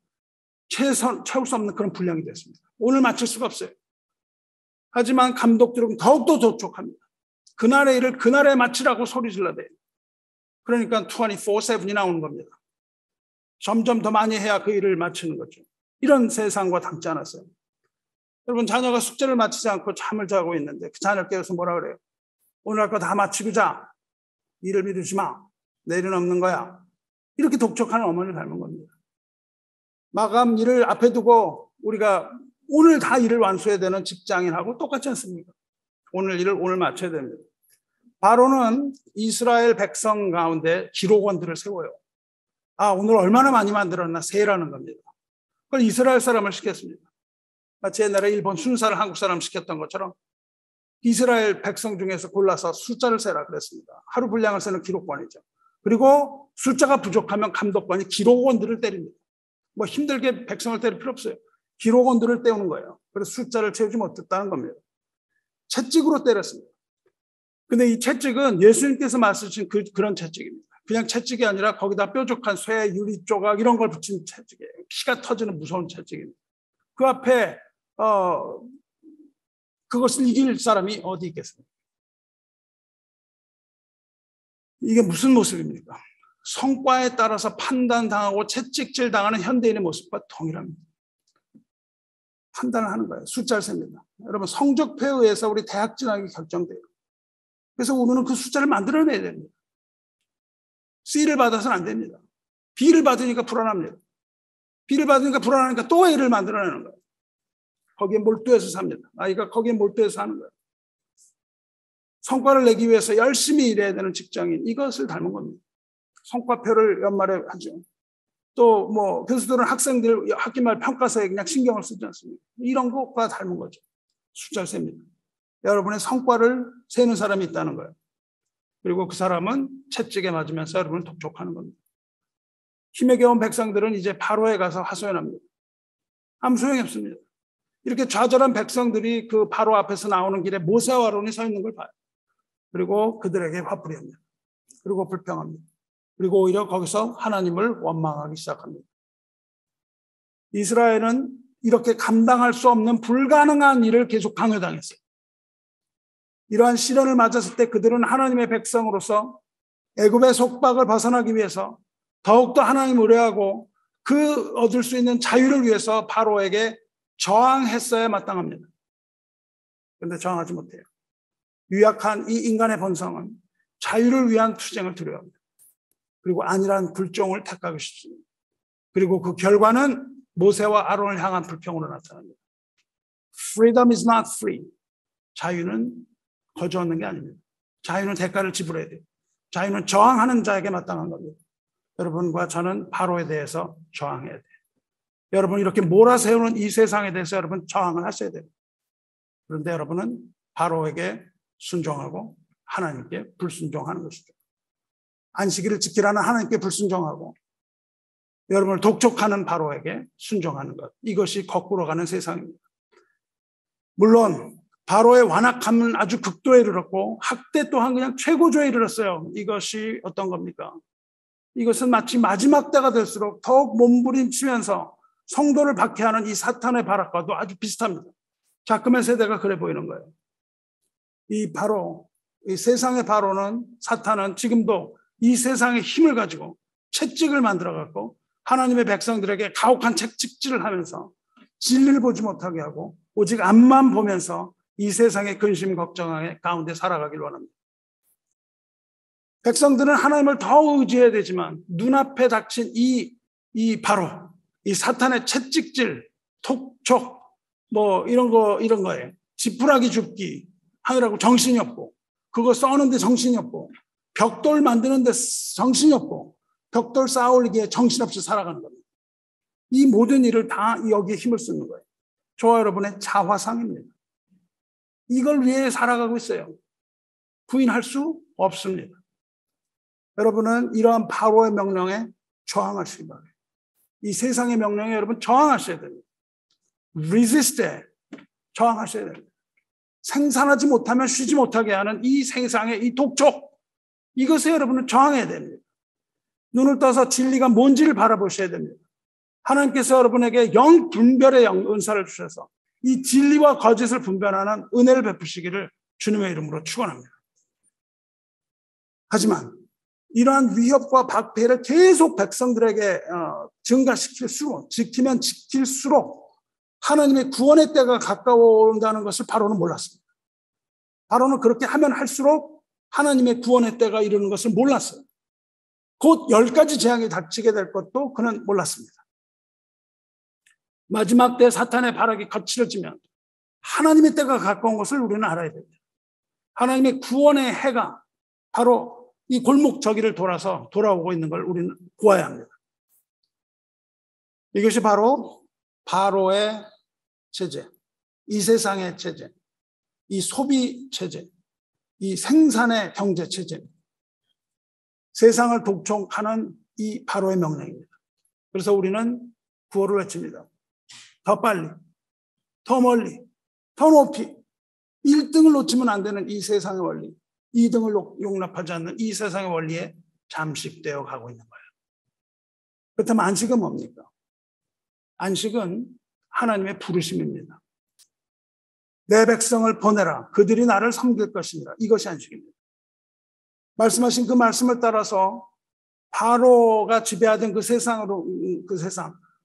A: 채울 수 없는 그런 분량이 됐습니다. 오늘 마칠 수가 없어요. 하지만 감독들은 더욱더 독촉합니다. 그날의 일을 그날에 마치라고 소리 질러대요. 그러니까 24/7이 나오는 겁니다. 점점 더 많이 해야 그 일을 마치는 거죠. 이런 세상과 닮지 않았어요. 여러분 자녀가 숙제를 마치지 않고 잠을 자고 있는데 그 자녀를 깨워서 뭐라 그래요? 오늘 할 거 다 마치고 자. 일을 미루지 마. 내일은 없는 거야. 이렇게 독촉하는 어머니를 닮은 겁니다. 마감 일을 앞에 두고 우리가 오늘 다 일을 완수해야 되는 직장인하고 똑같지 않습니까? 오늘 일을 오늘 마쳐야 됩니다. 바로는 이스라엘 백성 가운데 기록원들을 세워요. 오늘 얼마나 많이 만들었나 세라는 겁니다. 그걸 이스라엘 사람을 시켰습니다. 마치 옛날에 일본 순사를 한국 사람 시켰던 것처럼 이스라엘 백성 중에서 골라서 숫자를 세라 그랬습니다. 하루 분량을 세는 기록관이죠. 그리고 숫자가 부족하면 감독관이 기록원들을 때립니다. 뭐 힘들게 백성을 때릴 필요 없어요. 기록원들을 때우는 거예요. 그래서 숫자를 채우지 못했다는 겁니다. 채찍으로 때렸습니다. 근데 이 채찍은 예수님께서 말씀하신 그런 채찍입니다. 그냥 채찍이 아니라 거기다 뾰족한 쇠, 유리 조각 이런 걸 붙인 채찍이에요. 피가 터지는 무서운 채찍입니다. 그 앞에 그것을 이길 사람이 어디 있겠습니까? 이게 무슨 모습입니까? 성과에 따라서 판단당하고 채찍질 당하는 현대인의 모습과 동일합니다. 판단을 하는 거예요. 숫자를 셉니다. 여러분 성적표에 의해서 우리 대학 진학이 결정돼요. 그래서 우리는 그 숫자를 만들어내야 됩니다. C를 받아서는 안 됩니다. B를 받으니까 불안합니다. B를 받으니까 불안하니까 또 A를 만들어내는 거예요. 거기에 몰두해서 삽니다. 아이가 거기에 몰두해서 하는 거예요. 성과를 내기 위해서 열심히 일해야 되는 직장인, 이것을 닮은 겁니다. 성과표를 연말에 하죠. 또 뭐 교수들은 학생들 학기 말 평가서에 그냥 신경을 쓰지 않습니다. 이런 것과 닮은 거죠. 숫자를 셉니다. 여러분의 성과를 세는 사람이 있다는 거예요. 그리고 그 사람은 채찍에 맞으면서 여러분을 독촉하는 겁니다. 힘에 겨운 백성들은 이제 바로에 가서 하소연합니다. 아무 소용이 없습니다. 이렇게 좌절한 백성들이 그 바로 앞에서 나오는 길에 모세와 아론이 서 있는 걸 봐요. 그리고 그들에게 화풀이합니다. 그리고 불평합니다. 그리고 오히려 거기서 하나님을 원망하기 시작합니다. 이스라엘은 이렇게 감당할 수 없는 불가능한 일을 계속 강요당했어요. 이러한 시련을 맞았을 때 그들은 하나님의 백성으로서 애굽의 속박을 벗어나기 위해서 더욱더 하나님을 의뢰하고 그 얻을 수 있는 자유를 위해서 바로에게 저항했어야 마땅합니다. 그런데 저항하지 못해요. 유약한 이 인간의 본성은 자유를 위한 투쟁을 두려워합니다. 그리고 안일한 불종을 택하고 싶습니다. 그리고 그 결과는 모세와 아론을 향한 불평으로 나타납니다. Freedom is not free. 자유는 거저 얻는 게 아닙니다. 자유는 대가를 지불해야 돼요. 자유는 저항하는 자에게 마땅한 겁니다. 여러분과 저는 바로에 대해서 저항해야 돼요. 여러분 이렇게 몰아세우는 이 세상에 대해서 여러분 저항을 하셔야 돼요. 그런데 여러분은 바로에게 순종하고 하나님께 불순종하는 것이죠. 안식일을 지키라는 하나님께 불순종하고 여러분을 독촉하는 바로에게 순종하는 것. 이것이 거꾸로 가는 세상입니다. 물론 바로의 완악함은 아주 극도에 이르렀고 학대 또한 그냥 최고조에 이르렀어요. 이것이 어떤 겁니까? 이것은 마치 마지막 때가 될수록 더욱 몸부림치면서 성도를 박해하는 이 사탄의 발악과도 아주 비슷합니다. 자금의 세대가 그래 보이는 거예요. 이 바로 이 세상의 바로는 사탄은 지금도 이 세상의 힘을 가지고 채찍을 만들어 갖고 하나님의 백성들에게 가혹한 채찍질을 하면서 진리를 보지 못하게 하고 오직 앞만 보면서 이 세상의 근심 걱정 가운데 살아가길 원합니다. 백성들은 하나님을 더 의지해야 되지만 눈앞에 닥친 이 바로 이 사탄의 채찍질, 톡촉 뭐 이런 거예요. 지푸라기 줍기 하느라고 정신이 없고 그거 써는데 정신이 없고 벽돌 만드는데 정신이 없고 벽돌 쌓아 올리기에 정신없이 살아가는 겁니다. 이 모든 일을 다 여기에 힘을 쓰는 거예요. 저와 여러분의 자화상입니다. 이걸 위해 살아가고 있어요. 부인할 수 없습니다. 여러분은 이러한 바로의 명령에 저항하시기 바랍니다. 이 세상의 명령에 여러분 저항하셔야 됩니다. resist에 저항하셔야 됩니다. 생산하지 못하면 쉬지 못하게 하는 이 세상의 이 독촉, 이것에 여러분은 저항해야 됩니다. 눈을 떠서 진리가 뭔지를 바라보셔야 됩니다. 하나님께서 여러분에게 영분별의 은사를 주셔서 이 진리와 거짓을 분별하는 은혜를 베푸시기를 주님의 이름으로 축원합니다. 하지만 이러한 위협과 박해를 계속 백성들에게 증가시킬수록 지키면 지킬수록 하나님의 구원의 때가 가까워 온다는 것을 바로는 몰랐습니다. 바로는 그렇게 하면 할수록 하나님의 구원의 때가 이르는 것을 몰랐어요. 곧 10가지 재앙이 닥치게 될 것도 그는 몰랐습니다. 마지막 때 사탄의 발악이 거칠어지면 하나님의 때가 가까운 것을 우리는 알아야 됩니다. 하나님의 구원의 해가 바로 이 골목 저기를 돌아서 돌아오고 있는 걸 우리는 보아야 합니다. 이것이 바로 바로의 체제, 이 세상의 체제, 이 소비 체제, 이 생산의 경제 체제입니다. 세상을 독촉하는 이 바로의 명령입니다. 그래서 우리는 구호를 외칩니다. 더 빨리, 더 멀리, 더 높이 1등을 놓치면 안 되는 이 세상의 원리, 2등을 용납하지 않는 이 세상의 원리에 잠식되어 가고 있는 거예요. 그렇다면 안식은 뭡니까? 안식은 하나님의 부르심입니다. 내 백성을 보내라. 그들이 나를 섬길 것입니다. 이것이 안식입니다. 말씀하신 그 말씀을 따라서 바로가 지배하던 그 세상,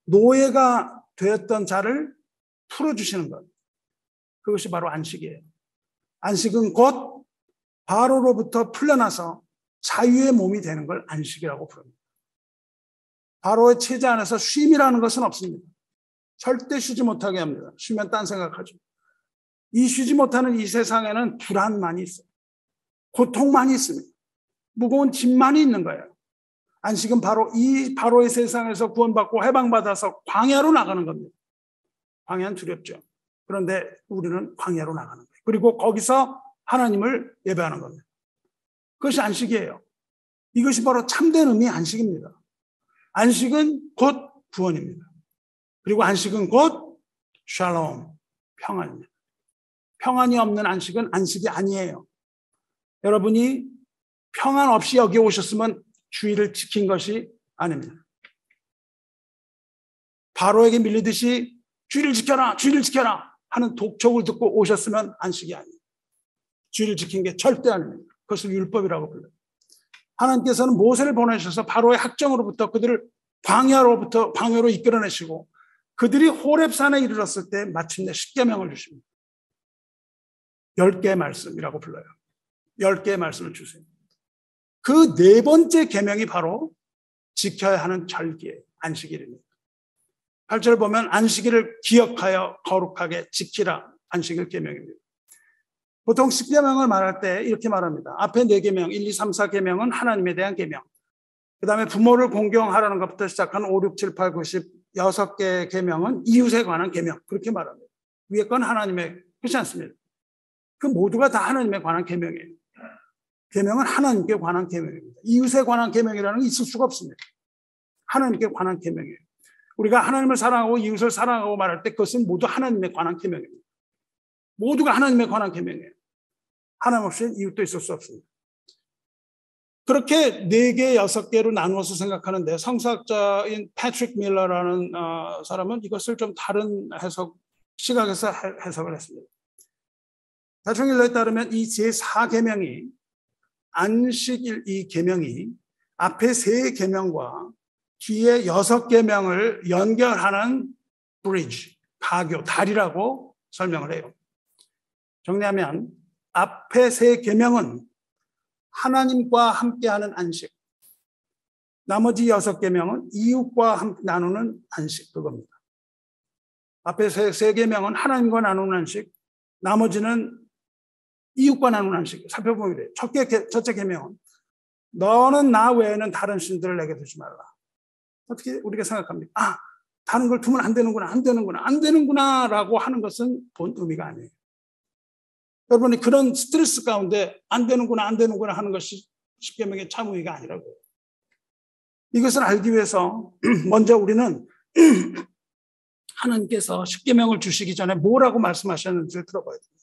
A: 노예가 되었던 자를 풀어주시는 것. 그것이 바로 안식이에요. 안식은 곧 바로로부터 풀려나서 자유의 몸이 되는 걸 안식이라고 부릅니다. 바로의 체제 안에서 쉼이라는 것은 없습니다. 절대 쉬지 못하게 합니다. 쉬면 딴 생각하죠. 이 쉬지 못하는 이 세상에는 불안만이 있어요. 고통만이 있습니다. 무거운 짐만이 있는 거예요. 안식은 바로 이 바로의 세상에서 구원받고 해방받아서 광야로 나가는 겁니다. 광야는 두렵죠. 그런데 우리는 광야로 나가는 거예요. 그리고 거기서 하나님을 예배하는 겁니다. 그것이 안식이에요. 이것이 바로 참된 의미의 안식입니다. 안식은 곧 구원입니다. 그리고 안식은 곧 샬롬, 평안입니다. 평안이 없는 안식은 안식이 아니에요. 여러분이 평안 없이 여기 오셨으면 주의를 지킨 것이 아닙니다. 바로에게 밀리듯이 주의를 지켜라, 주의를 지켜라 하는 독촉을 듣고 오셨으면 안식이 아니에요. 주의를 지킨 게 절대 아닙니다. 그것을 율법이라고 불러요. 하나님께서는 모세를 보내셔서 바로의 학정으로부터 그들을 광야로 이끌어내시고 그들이 호렙산에 이르렀을 때 마침내 십계명을 주십니다. 10개의 말씀이라고 불러요. 10개의 말씀을 주세요. 그 네 번째 계명이 바로 지켜야 하는 절기예요. 안식일입니다. 8절 보면 안식일을 기억하여 거룩하게 지키라. 안식일 계명입니다. 보통 10계명을 말할 때 이렇게 말합니다. 앞에 4계명, 1, 2, 3, 4계명은 하나님에 대한 계명. 그 다음에 부모를 공경하라는 것부터 시작한 5, 6, 7, 8, 9, 10 6개의 계명은 이웃에 관한 계명. 그렇게 말합니다. 위에 건 하나님의, 그렇지 않습니다. 그 모두가 다 하나님에 관한 계명이에요. 계명은 하나님께 관한 계명입니다. 이웃에 관한 계명이라는 게 있을 수가 없습니다. 하나님께 관한 계명이에요. 우리가 하나님을 사랑하고 이웃을 사랑하고 말할 때 그것은 모두 하나님에 관한 계명입니다. 모두가 하나님에 관한 계명이에요. 하나님 없이는 이웃도 있을 수 없습니다. 그렇게 4개, 6개로 나누어서 생각하는데 성서학자인 패트릭 밀러라는 사람은 이것을 좀 다른 시각에서 해석을 했습니다. 패트릭 밀러에 따르면 이 제4계명이 안식일 이 계명이 앞에 3계명과 뒤에 6계명을 연결하는 브리지, 가교, 다리라고 설명을 해요. 정리하면 앞에 3계명은 하나님과 함께하는 안식, 나머지 6계명은 이웃과 함께 나누는 안식, 그겁니다. 앞에 3계명은 하나님과 나누는 안식, 나머지는 이웃과 나누는 안식. 살펴보면 그래요. 첫째 계명은 너는 나 외에는 다른 신들을 내게 두지 말라. 어떻게 우리가 생각합니까? 다른 걸 두면 안 되는구나 라고 하는 것은 본 의미가 아니에요. 여러분이 그런 스트레스 가운데 안 되는구나 하는 것이 10계명의 참 의미가 아니라고요. 이것을 알기 위해서 먼저 우리는 하나님께서 10계명을 주시기 전에 뭐라고 말씀하셨는지를 들어봐야 됩니다.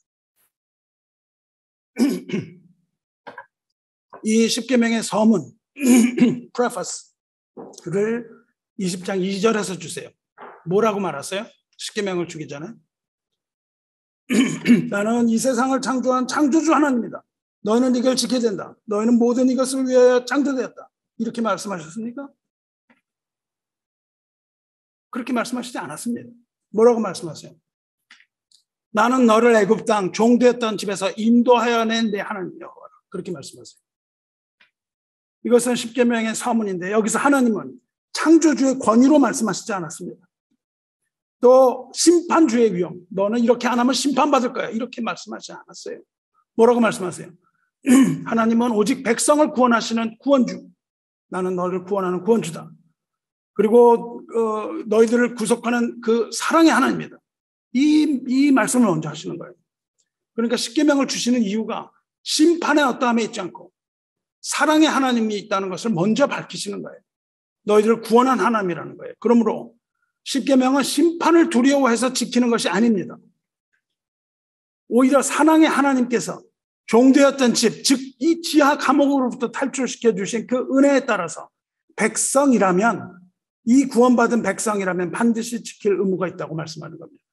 A: 이 10계명의 서문, preface를 20장 2절에서 주세요. 뭐라고 말하세요? 10계명을 주기 전에 나는 이 세상을 창조한 창조주 하나님이다. 너희는 이걸 지켜야 된다. 너희는 모든 이것을 위하여 창조되었다. 이렇게 말씀하셨습니까? 그렇게 말씀하시지 않았습니다. 뭐라고 말씀하세요? 나는 너를 애굽 땅 종되었던 집에서 인도하여 낸 내 하나님 여호와라. 그렇게 말씀하세요. 이것은 10계명의 서문인데 여기서 하나님은 창조주의 권위로 말씀하시지 않았습니다. 또 심판주의 위험, 너는 이렇게 안 하면 심판받을 거야. 이렇게 말씀하지 않았어요. 뭐라고 말씀하세요? 하나님은 오직 백성을 구원하시는 구원주. 나는 너를 구원하는 구원주다. 그리고 너희들을 구속하는 그 사랑의 하나님이다. 이 말씀을 먼저 하시는 거예요. 그러니까 10계명을 주시는 이유가 심판의 어떠함에 있지 않고 사랑의 하나님이 있다는 것을 먼저 밝히시는 거예요. 너희들을 구원한 하나님이라는 거예요. 그러므로 10계명은 심판을 두려워해서 지키는 것이 아닙니다. 오히려 사랑의 하나님께서 종되었던 집, 즉 이 지하 감옥으로부터 탈출시켜 주신 그 은혜에 따라서 백성이라면, 이 구원받은 백성이라면 반드시 지킬 의무가 있다고 말씀하는 겁니다.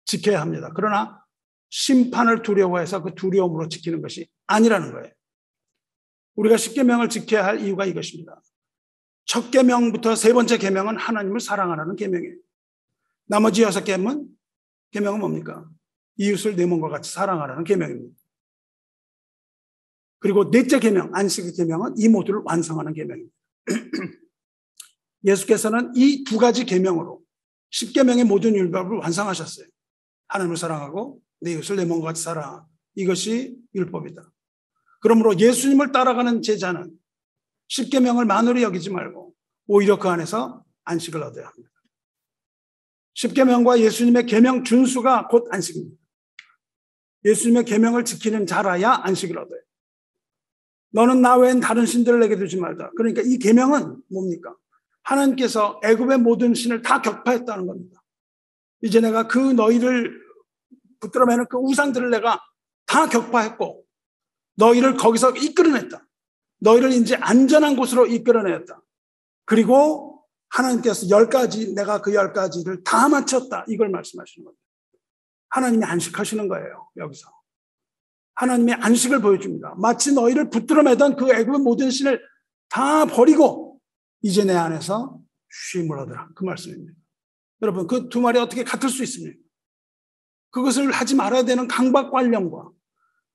A: 지켜야 합니다. 그러나 심판을 두려워해서 그 두려움으로 지키는 것이 아니라는 거예요. 우리가 10계명을 지켜야 할 이유가 이것입니다. 첫 계명부터 세 번째 계명은 하나님을 사랑하라는 계명이에요. 나머지 6계명은 뭡니까? 이웃을 내 몸과 같이 사랑하라는 계명입니다. 그리고 넷째 계명, 안식의 계명은 이 모두를 완성하는 계명입니다. 예수께서는 이 2가지 계명으로 10계명의 모든 율법을 완성하셨어요. 하나님을 사랑하고 내 이웃을 내 몸과 같이 사랑하라. 이것이 율법이다. 그러므로 예수님을 따라가는 제자는 10계명을 만으로 여기지 말고 오히려 그 안에서 안식을 얻어야 합니다. 10계명과 예수님의 계명 준수가 곧 안식입니다. 예수님의 계명을 지키는 자라야 안식을 얻어요. 너는 나 외엔 다른 신들을 내게 두지 말자. 그러니까 이 계명은 뭡니까? 하나님께서 애굽의 모든 신을 다 격파했다는 겁니다. 이제 내가 그 너희를 붙들어매는 그 우상들을 내가 다 격파했고 너희를 거기서 이끌어냈다. 너희를 이제 안전한 곳으로 이끌어냈다. 그리고 하나님께서 10가지, 내가 그 10가지를 다 마쳤다. 이걸 말씀하시는 겁니다. 하나님이 안식하시는 거예요. 여기서. 하나님의 안식을 보여줍니다. 마치 너희를 붙들어매던 그 애굽의 모든 신을 다 버리고 이제 내 안에서 쉼을 얻으라. 그 말씀입니다. 여러분, 그 두 말이 어떻게 같을 수 있습니까? 그것을 하지 말아야 되는 강박관념과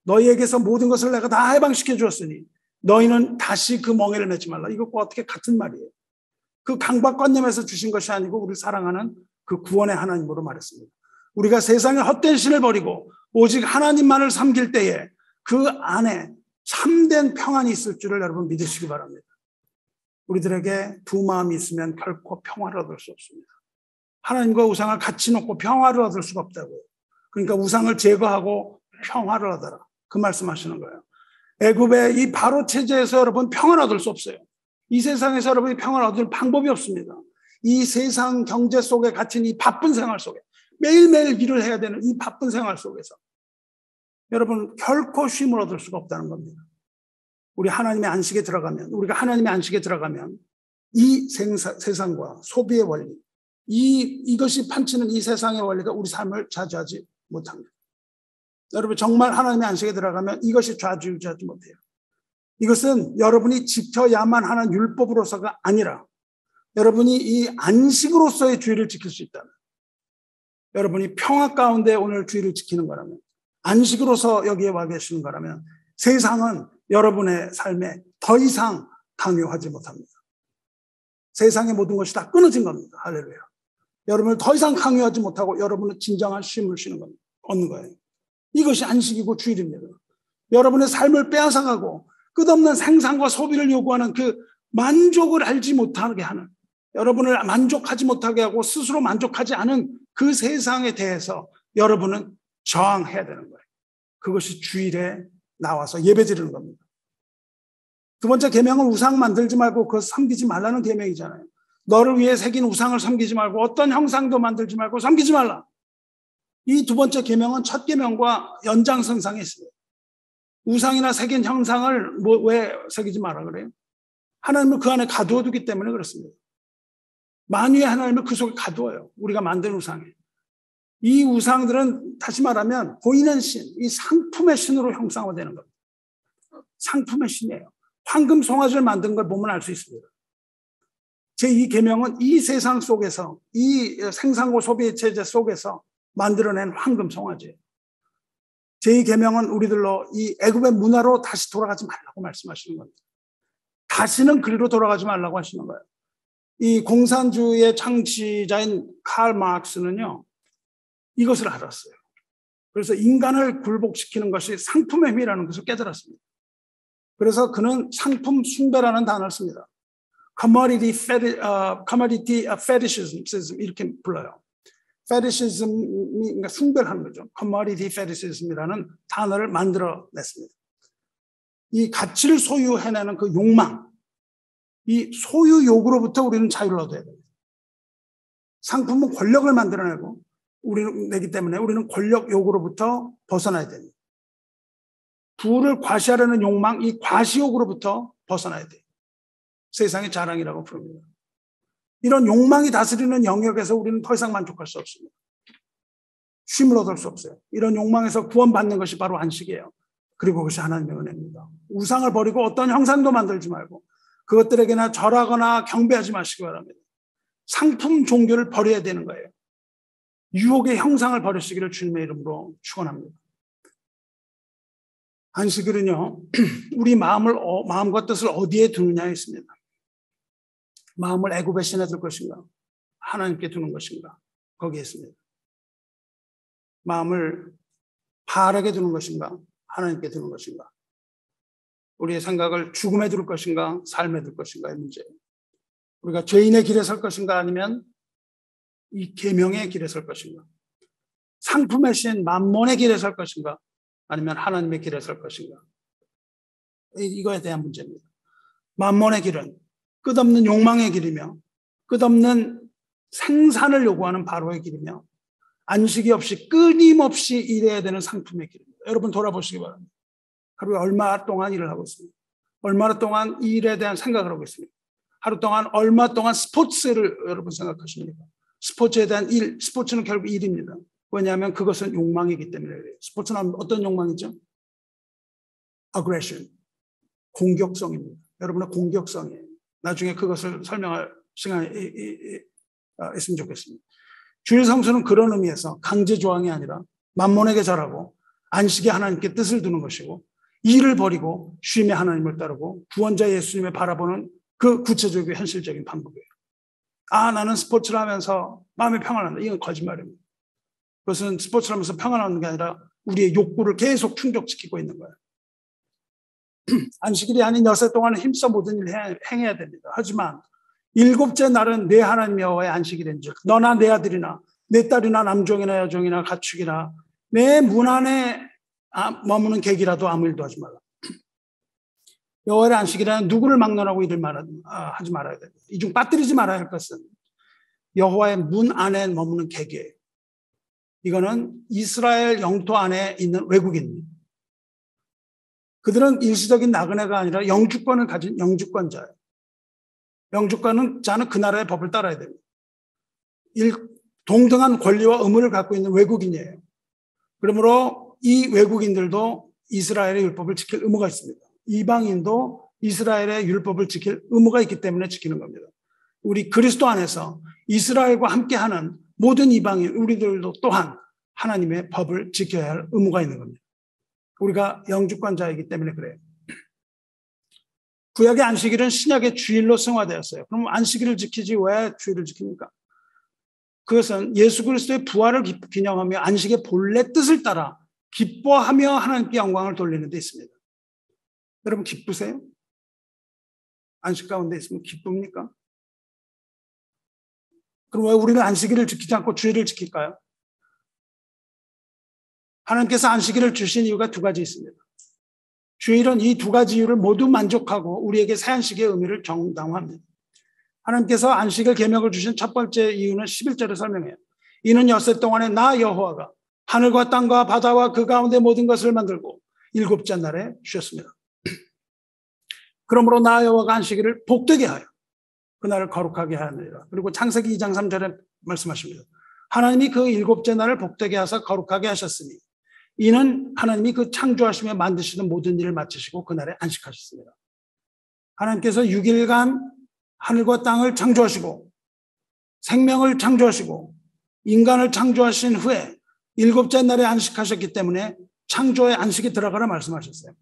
A: 너희에게서 모든 것을 내가 다 해방시켜 주었으니 너희는 다시 그 멍에를 맺지 말라. 이것과 어떻게 같은 말이에요. 그 강박관념에서 주신 것이 아니고 우리 사랑하는 그 구원의 하나님으로 말했습니다. 우리가 세상의 헛된 신을 버리고 오직 하나님만을 섬길 때에 그 안에 참된 평안이 있을 줄을 여러분 믿으시기 바랍니다. 우리들에게 두 마음이 있으면 결코 평화를 얻을 수 없습니다. 하나님과 우상을 같이 놓고 평화를 얻을 수가 없다고요. 그러니까 우상을 제거하고 평화를 얻어라. 그 말씀하시는 거예요. 애굽의 이 바로 체제에서 여러분 평화를 얻을 수 없어요. 이 세상에서 여러분이 평화를 얻을 방법이 없습니다. 이 세상 경제 속에 갇힌 이 바쁜 생활 속에 매일매일 일을 해야 되는 이 바쁜 생활 속에서 여러분 결코 쉼을 얻을 수가 없다는 겁니다. 우리 하나님의 안식에 들어가면, 우리가 하나님의 안식에 들어가면 이 세상과 소비의 원리, 이것이 판치는 이 세상의 원리가 우리 삶을 좌지하지 못합니다. 여러분 정말 하나님의 안식에 들어가면 이것이 좌지우지하지 못해요. 이것은 여러분이 지켜야만 하는 율법으로서가 아니라 여러분이 이 안식으로서의 주의를 지킬 수 있다면, 여러분이 평화 가운데 오늘 주의를 지키는 거라면, 안식으로서 여기에 와 계시는 거라면 세상은 여러분의 삶에 더 이상 강요하지 못합니다. 세상의 모든 것이 다 끊어진 겁니다. 할렐루야. 여러분을 더 이상 강요하지 못하고 여러분은 진정한 쉼을 쉬는 겁니다. 얻는 거예요. 이것이 안식이고 주일입니다. 여러분의 삶을 빼앗아가고 끝없는 생산과 소비를 요구하는 그 만족을 알지 못하게 하는, 여러분을 만족하지 못하게 하고 스스로 만족하지 않은 그 세상에 대해서 여러분은 저항해야 되는 거예요. 그것이 주일에 나와서 예배 드리는 겁니다. 두 번째 계명은 우상 만들지 말고 그것 섬기지 말라는 계명이잖아요. 너를 위해 새긴 우상을 섬기지 말고 어떤 형상도 만들지 말고 섬기지 말라. 이 두 번째 계명은 첫 계명과 연장선상에 있습니다. 우상이나 새긴 형상을 왜 새기지 말라 그래요? 하나님을 그 안에 가두어두기 때문에 그렇습니다. 만유의 하나님을 그 속에 가두어요. 우리가 만든 우상에. 이 우상들은 다시 말하면 보이는 신, 이 상품의 신으로 형상화되는 겁니다. 상품의 신이에요. 황금 송아지를 만든 걸 보면 알 수 있습니다. 제2 계명은 이 세상 속에서, 이 생산고 소비 체제 속에서 만들어낸 황금 송아지예요. 제2 계명은 우리들로 이 애굽의 문화로 다시 돌아가지 말라고 말씀하시는 겁니다. 다시는 그리로 돌아가지 말라고 하시는 거예요. 이 공산주의의 창시자인 칼 마르크스는요, 이것을 알았어요. 그래서 인간을 굴복시키는 것이 상품의 힘이라는 것을 깨달았습니다. 그래서 그는 상품 숭배라는 단어를 씁니다. commodity fetishism 이렇게 불러요. fetishism이 그러니까 숭배를 하는 거죠. commodity fetishism이라는 단어를 만들어냈습니다. 이 가치를 소유해내는 그 욕망, 이 소유욕으로부터 우리는 자유를 얻어야 됩니다. 상품은 권력을 만들어내고 우리는 내기 때문에 우리는 권력욕으로부터 벗어나야 됩니다. 부를 과시하려는 욕망, 이 과시욕으로부터 벗어나야 돼요. 세상의 자랑이라고 부릅니다. 이런 욕망이 다스리는 영역에서 우리는 더 이상 만족할 수 없습니다. 쉼을 얻을 수 없어요. 이런 욕망에서 구원받는 것이 바로 안식이에요. 그리고 그것이 하나님의 은혜입니다. 우상을 버리고 어떤 형상도 만들지 말고 그것들에게나 절하거나 경배하지 마시기 바랍니다. 상품 종교를 버려야 되는 거예요. 유혹의 형상을 버리시기를 주님의 이름으로 축원합니다. 안식일은요, 우리 마음과 뜻을 어디에 두느냐에 있습니다. 마음을 애굽의 신에 둘 것인가, 하나님께 두는 것인가, 거기에 있습니다. 마음을 바알에게 두는 것인가, 하나님께 두는 것인가, 우리의 생각을 죽음에 둘 것인가, 삶에 둘 것인가의 문제예요. 우리가 죄인의 길에 설 것인가, 아니면 이 계명의 길에 설 것인가, 상품의 신 만몬의 길에 설 것인가, 아니면 하나님의 길에 설 것인가, 이거에 대한 문제입니다. 만몬의 길은 끝없는 욕망의 길이며 끝없는 생산을 요구하는 바로의 길이며 안식이 없이 끊임없이 일해야 되는 상품의 길입니다. 여러분 돌아보시기 바랍니다. 하루에 얼마 동안 일을 하고 있습니다. 얼마나 동안 이 일에 대한 생각을 하고 있습니다. 하루 동안 얼마 동안 스포츠를 여러분 생각하십니까? 스포츠에 대한 일, 스포츠는 결국 일입니다. 왜냐하면 그것은 욕망이기 때문에 그래요. 스포츠는 어떤 욕망이죠? aggression, 공격성입니다. 여러분의 공격성이에요. 나중에 그것을 설명할 시간이 있으면 좋겠습니다. 주일 성수는 그런 의미에서 강제 조항이 아니라 만몬에게 절하고 안식에 하나님께 뜻을 두는 것이고 일을 버리고 쉼에 하나님을 따르고 구원자 예수님을 바라보는 그 구체적이고 현실적인 방법이에요. 나는 스포츠를 하면서 마음이 평안한다. 이건 거짓말입니다. 그것은 스포츠를 하면서 평안한 게 아니라 우리의 욕구를 계속 충족시키고 있는 거예요. 안식일이 아닌 여세 동안은 힘써 모든 일을 행해야 됩니다. 하지만 일곱째 날은 내 하나님 여호와의 안식일인즉 너나 내 아들이나 내 딸이나 남종이나 여종이나 가축이나 내 문 안에 머무는 객이라도 아무 일도 하지 말라. 여호와의 안식일에는 누구를 막론하고 일을 하지 말아야 됩니다. 이 중 빠뜨리지 말아야 할 것은 여호와의 문 안에 머무는 객이에요. 이거는 이스라엘 영토 안에 있는 외국인입니다. 그들은 일시적인 나그네가 아니라 영주권을 가진 영주권자예요. 영주권자는 그 나라의 법을 따라야 됩니다. 동등한 권리와 의무를 갖고 있는 외국인이에요. 그러므로 이 외국인들도 이스라엘의 율법을 지킬 의무가 있습니다. 이방인도 이스라엘의 율법을 지킬 의무가 있기 때문에 지키는 겁니다. 우리 그리스도 안에서 이스라엘과 함께하는 모든 이방인, 우리들도 또한 하나님의 법을 지켜야 할 의무가 있는 겁니다. 우리가 영주권자이기 때문에 그래요. 구약의 안식일은 신약의 주일로 승화되었어요. 그럼 안식일을 지키지 왜 주일을 지킵니까? 그것은 예수 그리스도의 부활을 기념하며 안식의 본래 뜻을 따라 기뻐하며 하나님께 영광을 돌리는 데 있습니다. 여러분 기쁘세요? 안식 가운데 있으면 기쁩니까? 그럼 왜 우리는 안식일을 지키지 않고 주일을 지킬까요? 하나님께서 안식일을 주신 이유가 두 가지 있습니다. 주일은 이 두 가지 이유를 모두 만족하고 우리에게 새 안식의 의미를 정당화합니다. 하나님께서 안식일 계명을 주신 첫 번째 이유는 11절에 설명해요. 이는 엿새 동안에 나 여호와가 하늘과 땅과 바다와 그 가운데 모든 것을 만들고 일곱째 날에 쉬었습니다. 그러므로 나 여호와가 안식일을 복되게 하여 그날을 거룩하게 하느니라. 그리고 창세기 2장 3절에 말씀하십니다. 하나님이 그 일곱째 날을 복되게 하사 거룩하게 하셨으니 이는 하나님이 그 창조하시며 만드시는 모든 일을 마치시고 그날에 안식하셨습니다. 하나님께서 6일간 하늘과 땅을 창조하시고 생명을 창조하시고 인간을 창조하신 후에 일곱째 날에 안식하셨기 때문에 창조의 안식에 들어가라 말씀하셨어요.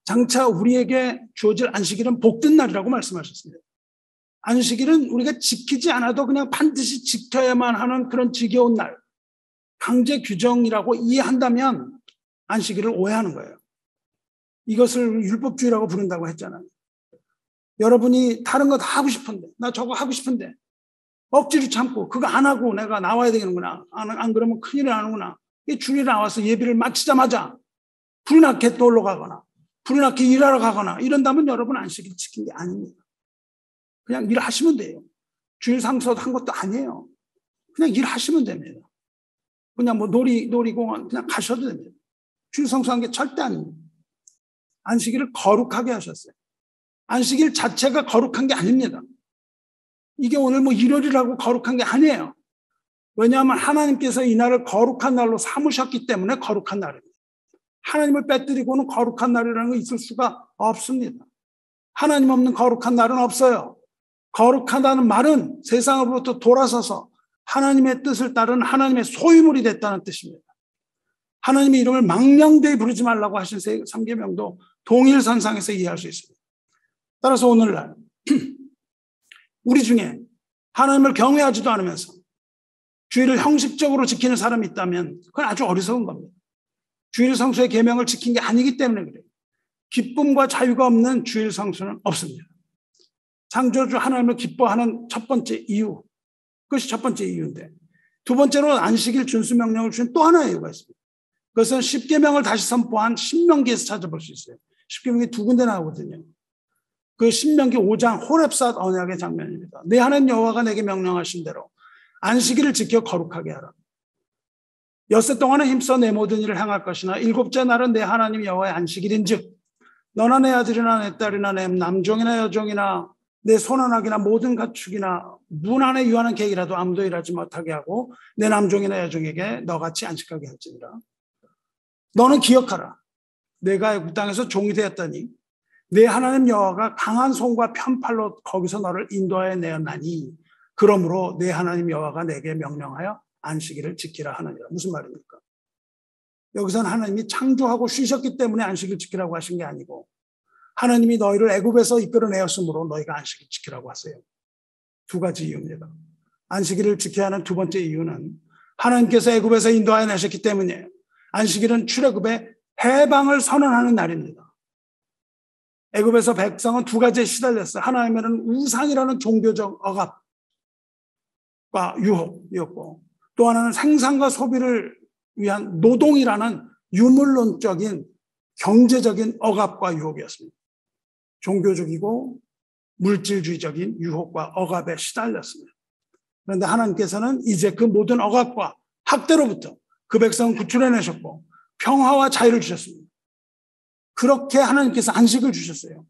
A: 장차 우리에게 주어질 안식일은 복된 날이라고 말씀하셨습니다. 안식일은 우리가 지키지 않아도 그냥 반드시 지켜야만 하는 그런 지겨운 날, 강제 규정이라고 이해한다면 안식일을 오해하는 거예요. 이것을 율법주의라고 부른다고 했잖아요. 여러분이 다른 거 다 하고 싶은데, 나 저거 하고 싶은데 억지로 참고 그거 안 하고 내가 나와야 되는구나. 안 그러면 큰일 나는구나. 주일에 나와서 예배를 마치자마자 불이 나게 놀러 가거나 불이 나게 일하러 가거나 이런다면 여러분 안식일 지킨 게 아닙니다. 그냥 일하시면 돼요. 주일 상수도 한 것도 아니에요. 그냥 일하시면 됩니다. 그냥 뭐 놀이공원 그냥 가셔도 됩니다. 주일 상수한 게 절대 아닙니다. 안식일을 거룩하게 하셨어요. 안식일 자체가 거룩한 게 아닙니다. 이게 오늘 뭐 일요일이라고 거룩한 게 아니에요. 왜냐하면 하나님께서 이 날을 거룩한 날로 삼으셨기 때문에 거룩한 날입니다. 하나님을 빼뜨리고는 거룩한 날이라는 거 있을 수가 없습니다. 하나님 없는 거룩한 날은 없어요. 거룩하다는 말은 세상으로부터 돌아서서 하나님의 뜻을 따른 하나님의 소유물이 됐다는 뜻입니다. 하나님의 이름을 망령되이 부르지 말라고 하신 3계명도 동일선상에서 이해할 수 있습니다. 따라서 오늘날 우리 중에 하나님을 경외하지도 않으면서 주일을 형식적으로 지키는 사람이 있다면 그건 아주 어리석은 겁니다. 주일 성수의 계명을 지킨 게 아니기 때문에 그래요. 기쁨과 자유가 없는 주일 성수는 없습니다. 창조주 하나님을 기뻐하는 첫 번째 이유, 그것이 첫 번째 이유인데 두 번째로 안식일 준수 명령을 주신 또 하나의 이유가 있습니다. 그것은 십계명을 다시 선포한 신명기에서 찾아볼 수 있어요. 십계명이 두 군데 나오거든요. 그 신명기 5장 호렙삿 언약의 장면입니다. 내 하나님 여호와가 내게 명령하신 대로 안식일을 지켜 거룩하게 하라. 엿새 동안은 힘써 내 모든 일을 행할 것이나 일곱째 날은 내 하나님 여호와의 안식일인즉 너나 내 아들이나 내 딸이나 내 남종이나 여종이나 내 소나나기나 모든 가축이나 문 안에 유하는 객이라도 아무도 일하지 못하게 하고 내 남종이나 여종에게 너같이 안식하게 할지니라. 너는 기억하라. 내가 애굽 땅에서 종이 되었더니 내 하나님 여호와가 강한 손과 편팔로 거기서 너를 인도하여 내었나니 그러므로 내 하나님 여호와가 내게 명령하여 안식일을 지키라 하느니라. 무슨 말입니까? 여기서는 하나님이 창조하고 쉬셨기 때문에 안식을 지키라고 하신 게 아니고 하나님이 너희를 애굽에서 이끌어내었으므로 너희가 안식을 지키라고 하세요. 두 가지 이유입니다. 안식일을 지켜야 하는 두 번째 이유는 하나님께서 애굽에서 인도하여 내셨기 때문이에요. 안식일은 출애굽의 해방을 선언하는 날입니다. 애굽에서 백성은 두 가지에 시달렸어요. 하나님은 우상이라는 종교적 억압과 유혹이었고 또 하나는 생산과 소비를 위한 노동이라는 유물론적인 경제적인 억압과 유혹이었습니다. 종교적이고 물질주의적인 유혹과 억압에 시달렸습니다. 그런데 하나님께서는 이제 그 모든 억압과 학대로부터 그 백성을 구출해내셨고 평화와 자유를 주셨습니다. 그렇게 하나님께서 안식을 주셨어요.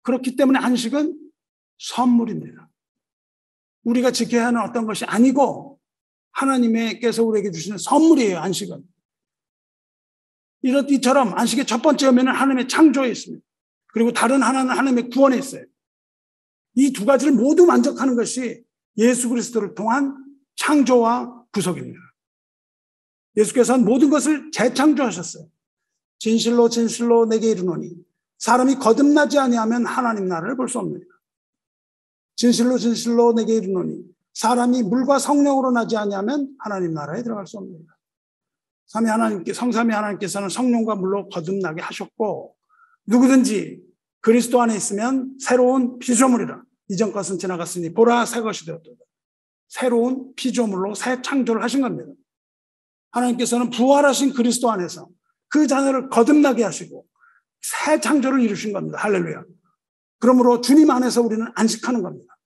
A: 그렇기 때문에 안식은 선물입니다. 우리가 지켜야 하는 어떤 것이 아니고 하나님께서 우리에게 주시는 선물이에요. 안식은. 이처럼 안식의 첫 번째 의미는 하나님의 창조에 있습니다. 그리고 다른 하나는 하나님의 구원에 있어요. 이 두 가지를 모두 만족하는 것이 예수 그리스도를 통한 창조와 구속입니다. 예수께서는 모든 것을 재창조하셨어요. 진실로 진실로 내게 이르노니 사람이 거듭나지 아니하면 하나님 나라를 볼 수 없느니라. 진실로 진실로 내게 이르노니 사람이 물과 성령으로 나지 아니하면 하나님 나라에 들어갈 수 없느니라. 성삼위 하나님께서는 성령과 물로 거듭나게 하셨고 누구든지 그리스도 안에 있으면 새로운 피조물이라. 이전 것은 지나갔으니 보라 새 것이 되었도다. 새로운 피조물로 새 창조를 하신 겁니다. 하나님께서는 부활하신 그리스도 안에서 그 자녀를 거듭나게 하시고 새 창조를 이루신 겁니다. 할렐루야. 그러므로 주님 안에서 우리는 안식하는 겁니다.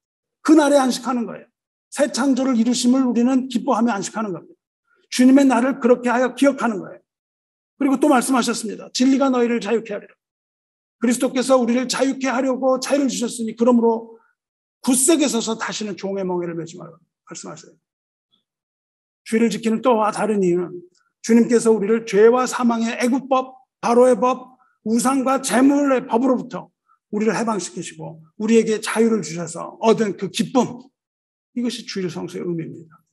A: 그날에 안식하는 거예요. 새 창조를 이루심을 우리는 기뻐하며 안식하는 겁니다. 주님의 날을 그렇게 하여 기억하는 거예요. 그리고 또 말씀하셨습니다. 진리가 너희를 자유케 하리라. 그리스도께서 우리를 자유케 하려고 자유를 주셨으니 그러므로 굳세게 서서 다시는 종의 멍에를 매지 말라 말씀하세요. 주의를 지키는 또한 다른 이유는 주님께서 우리를 죄와 사망의 애굽법, 바로의 법, 우상과 재물의 법으로부터 우리를 해방시키시고 우리에게 자유를 주셔서 얻은 그 기쁨, 이것이 주일 성수의 의미입니다.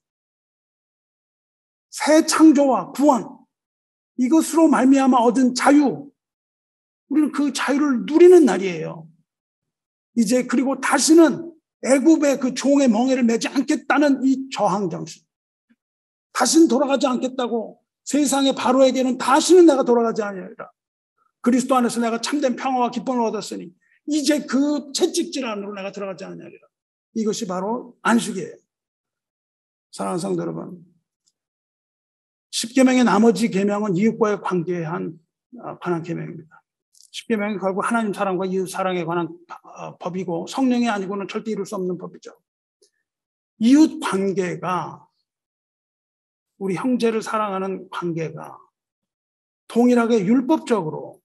A: 새 창조와 구원, 이것으로 말미암아 얻은 자유, 우리는 그 자유를 누리는 날이에요. 이제 그리고 다시는 애굽의 그 종의 멍에를 매지 않겠다는 이 저항 정신, 다시는 돌아가지 않겠다고 세상의 바로에게는 다시는 내가 돌아가지 아니하리라. 그리스도 안에서 내가 참된 평화와 기쁨을 얻었으니 이제 그 채찍질 안으로 내가 들어가지 아니하리라. 이것이 바로 안식이에요. 사랑하는 성도 여러분, 십계명의 나머지 계명은 이웃과의 관계에 관한 계명입니다. 십계명이 결국 하나님 사랑과 이웃 사랑에 관한 법이고 성령이 아니고는 절대 이룰 수 없는 법이죠. 이웃 관계가, 우리 형제를 사랑하는 관계가 동일하게 율법적으로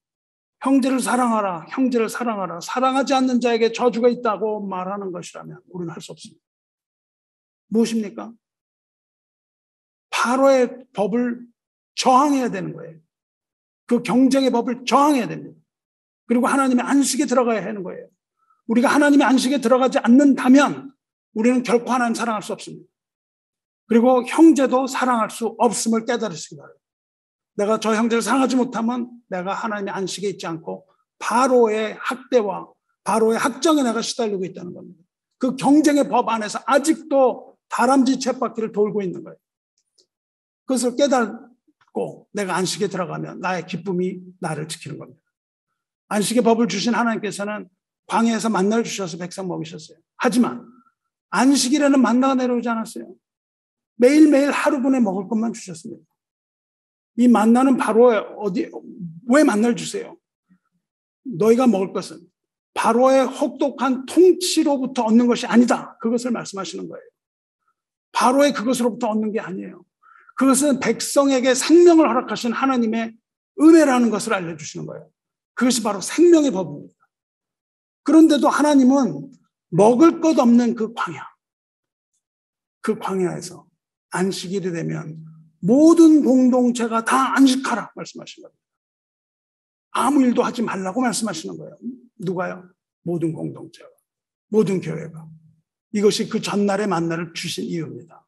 A: 형제를 사랑하라, 형제를 사랑하라, 사랑하지 않는 자에게 저주가 있다고 말하는 것이라면 우리는 할 수 없습니다. 무엇입니까? 바로의 법을 저항해야 되는 거예요. 그 경쟁의 법을 저항해야 됩니다. 그리고 하나님의 안식에 들어가야 하는 거예요. 우리가 하나님의 안식에 들어가지 않는다면 우리는 결코 하나님 사랑할 수 없습니다. 그리고 형제도 사랑할 수 없음을 깨달으시기 바랍니다. 내가 저 형제를 사랑하지 못하면 내가 하나님의 안식에 있지 않고 바로의 학대와 바로의 학정에 내가 시달리고 있다는 겁니다. 그 경쟁의 법 안에서 아직도 다람쥐 쳇바퀴를 돌고 있는 거예요. 그것을 깨닫고 내가 안식에 들어가면 나의 기쁨이 나를 지키는 겁니다. 안식의 법을 주신 하나님께서는 광야에서 만나를 주셔서 백성 먹이셨어요. 하지만 안식일에는 만나가 내려오지 않았어요. 매일매일 하루분에 먹을 것만 주셨습니다. 이 만나는 바로 왜 만나를 주세요? 너희가 먹을 것은 바로의 혹독한 통치로부터 얻는 것이 아니다. 그것을 말씀하시는 거예요. 바로의 그것으로부터 얻는 게 아니에요. 그것은 백성에게 생명을 허락하신 하나님의 은혜라는 것을 알려주시는 거예요. 그것이 바로 생명의 법입니다. 그런데도 하나님은 먹을 것 없는 그 광야에서 안식일이 되면 모든 공동체가 다 안식하라 말씀하시는 겁니다. 아무 일도 하지 말라고 말씀하시는 거예요. 누가요? 모든 공동체가, 모든 교회가. 이것이 그 전날의 만나를 주신 이유입니다.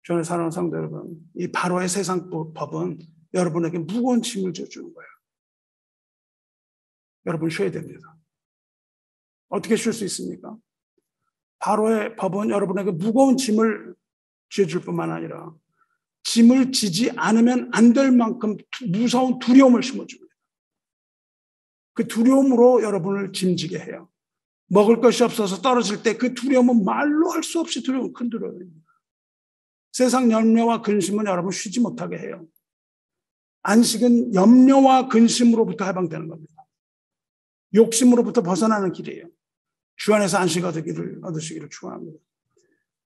A: 저는 사랑하는 성도 여러분, 이 바로의 세상 법은 여러분에게 무거운 짐을 져주는 거예요. 여러분 쉬어야 됩니다. 어떻게 쉴 수 있습니까? 바로의 법은 여러분에게 무거운 짐을 지어줄 뿐만 아니라 짐을 지지 않으면 안 될 만큼 무서운 두려움을 심어줍니다. 그 두려움으로 여러분을 짐지게 해요. 먹을 것이 없어서 떨어질 때 그 두려움은 말로 할 수 없이 두려운 큰 두려움입니다. 세상 염려와 근심은 여러분 쉬지 못하게 해요. 안식은 염려와 근심으로부터 해방되는 겁니다. 욕심으로부터 벗어나는 길이에요. 주 안에서 안식 얻으시기를 축원합니다.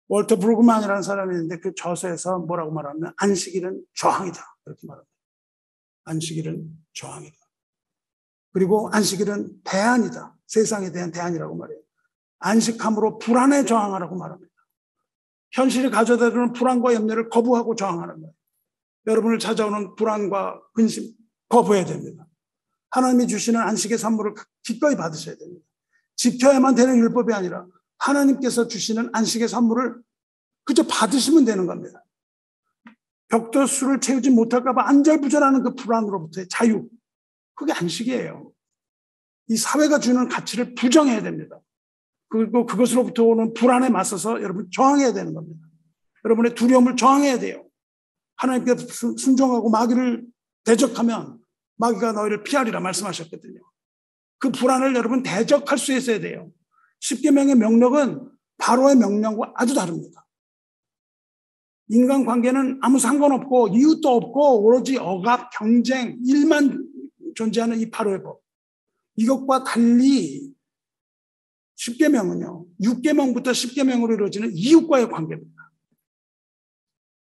A: 월터 브루그만이라는 사람이 있는데 그 저서에서 뭐라고 말하면 안식일은 저항이다 이렇게 말합니다. 안식일은 저항이다. 그리고 안식일은 대안이다. 세상에 대한 대안이라고 말해요. 안식함으로 불안에 저항하라고 말합니다. 현실이 가져다 주는 불안과 염려를 거부하고 저항하는 거예요. 여러분을 찾아오는 불안과 근심 거부해야 됩니다. 하나님이 주시는 안식의 선물을 기꺼이 받으셔야 됩니다. 지켜야만 되는 율법이 아니라 하나님께서 주시는 안식의 선물을 그저 받으시면 되는 겁니다. 벽돌수를 채우지 못할까 봐 안절부절하는 그 불안으로부터의 자유, 그게 안식이에요. 이 사회가 주는 가치를 부정해야 됩니다. 그리고 그것으로부터 오는 불안에 맞서서 여러분 저항해야 되는 겁니다. 여러분의 두려움을 저항해야 돼요. 하나님께 순종하고 마귀를 대적하면 마귀가 너희를 피하리라 말씀하셨거든요. 그 불안을 여러분 대적할 수 있어야 돼요. 십계명의 명령은 바로의 명령과 아주 다릅니다. 인간관계는 아무 상관없고 이웃도 없고 오로지 억압, 경쟁, 일만 존재하는 이 바로의 법. 이것과 달리 십계명은요, 6계명부터 10계명으로 이루어지는 이웃과의 관계입니다.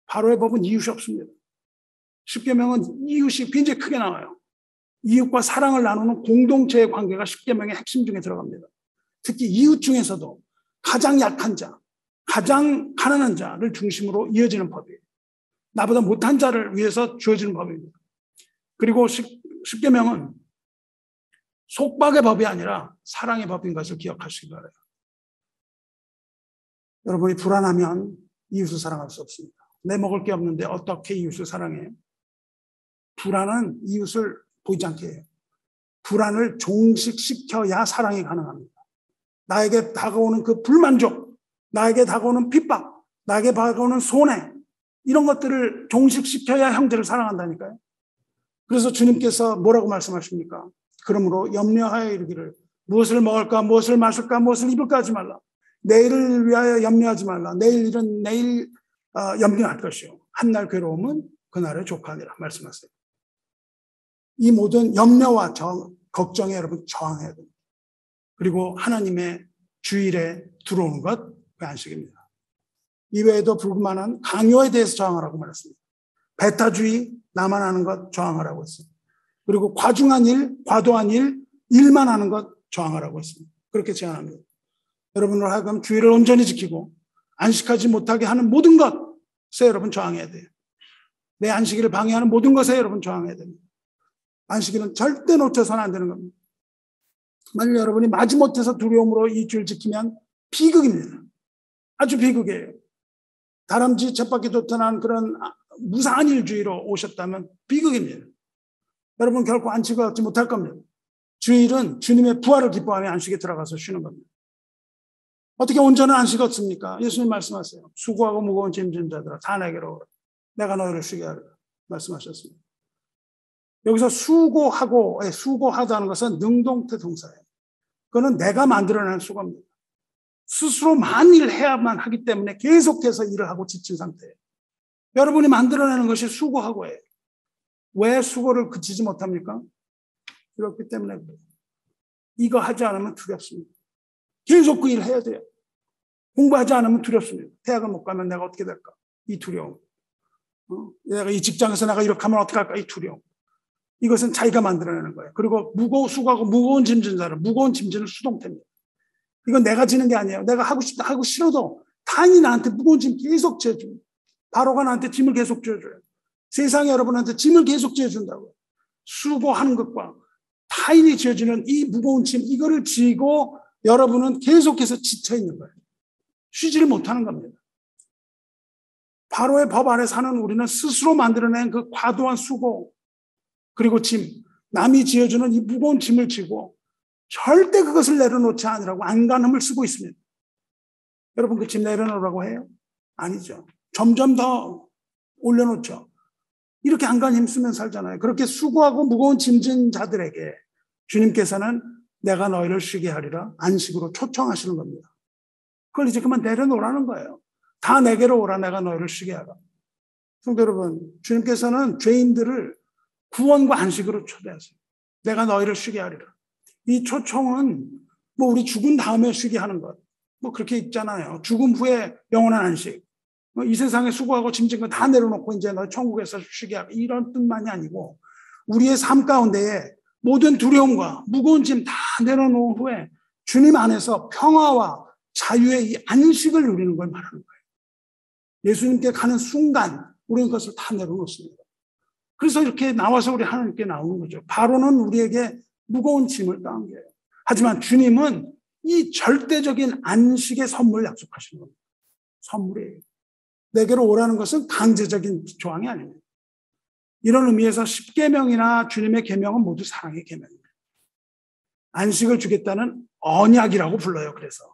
A: 바로의 법은 이웃이 없습니다. 십계명은 이웃이 굉장히 크게 나와요. 이웃과 사랑을 나누는 공동체의 관계가 십계명의 핵심 중에 들어갑니다. 특히 이웃 중에서도 가장 약한 자, 가장 가난한 자를 중심으로 이어지는 법이에요. 나보다 못한 자를 위해서 주어지는 법입니다. 그리고 십계명은 속박의 법이 아니라 사랑의 법인 것을 기억하시기 바라요. 여러분이 불안하면 이웃을 사랑할 수 없습니다. 내 먹을 게 없는데 어떻게 이웃을 사랑해요? 불안은 이웃을 보이지 않게 해요. 불안을 종식시켜야 사랑이 가능합니다. 나에게 다가오는 그 불만족, 나에게 다가오는 핍박, 나에게 다가오는 손해, 이런 것들을 종식시켜야 형제를 사랑한다니까요. 그래서 주님께서 뭐라고 말씀하십니까? 그러므로 염려하여 이르기를 무엇을 먹을까, 무엇을 마실까, 무엇을 입을까 하지 말라. 내일을 위하여 염려하지 말라. 내일 일은 내일 염려할 것이요. 한날 괴로움은 그날의 족하니라 말씀하세요. 이 모든 염려와 걱정에 여러분 저항해야 됩니다. 그리고 하나님의 주일에 들어오는 것, 그 안식입니다. 이외에도 불만한 강요에 대해서 저항하라고 말했습니다. 배타주의, 나만 하는 것 저항하라고 했습니다. 그리고 과중한 일, 과도한 일, 일만 하는 것 저항하라고 했습니다. 그렇게 제안합니다. 여러분으로 하여금 주일을 온전히 지키고 안식하지 못하게 하는 모든 것에 여러분 저항해야 돼요. 내 안식일을 방해하는 모든 것에 여러분 저항해야 됩니다. 안식일은 절대 놓쳐서는 안 되는 겁니다. 만약 여러분이 마지못해서 두려움으로 이 주일 지키면 비극입니다. 아주 비극이에요. 다람쥐 쳇바퀴 도탄한 그런 무상한 일주의로 오셨다면 비극입니다. 여러분 결코 안식을 얻지 못할 겁니다. 주일은 주님의 부활을 기뻐하며 안식에 들어가서 쉬는 겁니다. 어떻게 온전한 안식을 얻습니까? 예수님 말씀하세요. 수고하고 무거운 짐진 자들아 다 내게로 오라. 내가 너희를 쉬게 하리라 말씀하셨습니다. 여기서 수고하다는 것은 능동태 동사예요. 그거는 내가 만들어낸 수고입니다. 스스로 만일 해야만 하기 때문에 계속해서 일을 하고 지친 상태예요. 여러분이 만들어내는 것이 수고하고예요. 왜 수고를 그치지 못합니까? 그렇기 때문에 그래요. 이거 하지 않으면 두렵습니다. 계속 그 일을 해야 돼요. 공부하지 않으면 두렵습니다. 대학을 못 가면 내가 어떻게 될까? 이 두려움. 내가 이 직장에서 내가 이렇게 하면 어떻게 할까? 이 두려움. 이것은 자기가 만들어내는 거예요. 그리고 수고하고 무거운 짐진 자를, 무거운 짐진을 수동태입니다. 이건 내가 지는 게 아니에요. 내가 하고 싶다, 하고 싫어도 타인이 나한테 무거운 짐 계속 지어줍니다. 바로가 나한테 짐을 계속 지어줘요. 세상에 여러분한테 짐을 계속 지어준다고요. 수고하는 것과 타인이 지어주는 이 무거운 짐, 이거를 지고 여러분은 계속해서 지쳐있는 거예요. 쉬지를 못하는 겁니다. 바로의 법 아래 사는 우리는 스스로 만들어낸 그 과도한 수고, 그리고 짐, 남이 지어주는 이 무거운 짐을 지고 절대 그것을 내려놓지 않으라고 안간힘을 쓰고 있습니다. 여러분 그 짐 내려놓으라고 해요? 아니죠. 점점 더 올려놓죠. 이렇게 안간 힘쓰면 살잖아요. 그렇게 수고하고 무거운 짐진 자들에게 주님께서는 내가 너희를 쉬게 하리라 안식으로 초청하시는 겁니다. 그걸 이제 그만 내려놓으라는 거예요. 다 내게로 오라 내가 너희를 쉬게 하라. 성도 여러분, 주님께서는 죄인들을 구원과 안식으로 초대하세요. 내가 너희를 쉬게 하리라. 이 초청은 뭐 우리 죽은 다음에 쉬게 하는 것. 뭐 그렇게 있잖아요. 죽음 후에 영원한 안식. 이 세상에 수고하고 짐진 거 다 내려놓고 이제 너 천국에서 쉬게 하라. 이런 뜻만이 아니고 우리의 삶 가운데에 모든 두려움과 무거운 짐 다 내려놓은 후에 주님 안에서 평화와 자유의 이 안식을 누리는 걸 말하는 거예요. 예수님께 가는 순간 우리는 그것을 다 내려놓습니다. 그래서 이렇게 나와서 우리 하나님께 나오는 거죠. 바로는 우리에게 무거운 짐을 떠안겨요. 하지만 주님은 이 절대적인 안식의 선물을 약속하시는 겁니다. 선물이에요. 내게로 오라는 것은 강제적인 조항이 아닙니다. 이런 의미에서 십계명이나 주님의 계명은 모두 사랑의 계명입니다. 안식을 주겠다는 언약이라고 불러요. 그래서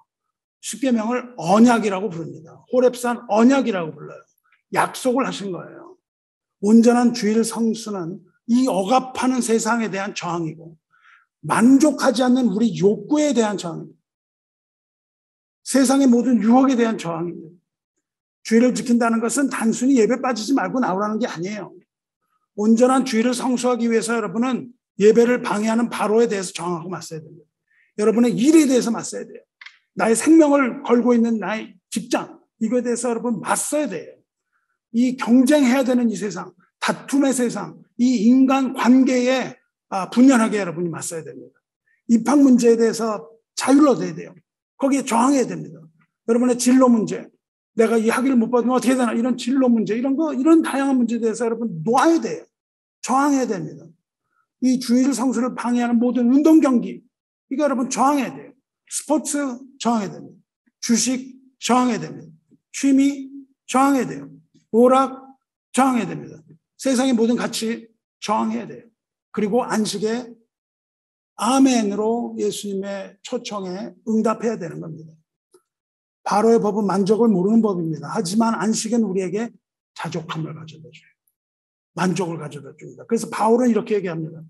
A: 십계명을 언약이라고 부릅니다. 호렙산 언약이라고 불러요. 약속을 하신 거예요. 온전한 주일 성수는 이 억압하는 세상에 대한 저항이고 만족하지 않는 우리 욕구에 대한 저항입니다. 세상의 모든 유혹에 대한 저항입니다. 주일을 지킨다는 것은 단순히 예배 빠지지 말고 나오라는 게 아니에요. 온전한 주일을 성수하기 위해서 여러분은 예배를 방해하는 바로에 대해서 저항하고 맞서야 됩니다. 여러분의 일에 대해서 맞서야 돼요. 나의 생명을 걸고 있는 나의 직장, 이거에 대해서 여러분 맞서야 돼요. 이 경쟁해야 되는 이 세상, 다툼의 세상, 이 인간 관계에 분연하게 여러분이 맞서야 됩니다. 입학 문제에 대해서 자유를 얻어야 돼요. 거기에 저항해야 됩니다. 여러분의 진로 문제, 내가 이 학위를 못 받으면 어떻게 되나, 이런 진로 문제, 이런 다양한 문제에 대해서 여러분 놓아야 돼요. 저항해야 됩니다. 이 주일 성수를 방해하는 모든 운동 경기, 이거 여러분 저항해야 돼요. 스포츠 저항해야 됩니다. 주식 저항해야 됩니다. 취미 저항해야 돼요. 오락 저항해야 됩니다. 세상의 모든 가치 저항해야 돼요. 그리고 안식에 아멘으로 예수님의 초청에 응답해야 되는 겁니다. 바로의 법은 만족을 모르는 법입니다. 하지만 안식은 우리에게 자족함을 가져다 줘요. 만족을 가져다 줍니다. 그래서 바울은 이렇게 얘기합니다.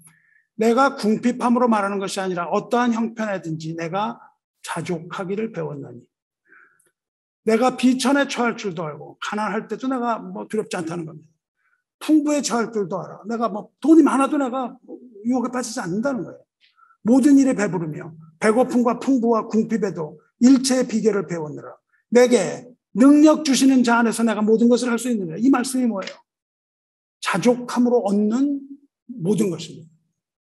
A: 내가 궁핍함으로 말하는 것이 아니라 어떠한 형편이든지 내가 자족하기를 배웠나니. 내가 비천에 처할 줄도 알고 가난할 때도 내가 두렵지 않다는 겁니다. 풍부에 처할 줄도 알아. 내가 돈이 많아도 내가 유혹에 빠지지 않는다는 거예요. 모든 일에 배부르며 배고픔과 풍부와 궁핍에도 일체의 비결을 배웠느라. 내게 능력 주시는 자 안에서 내가 모든 것을 할 수 있느냐. 이 말씀이 뭐예요? 자족함으로 얻는 모든 것입니다.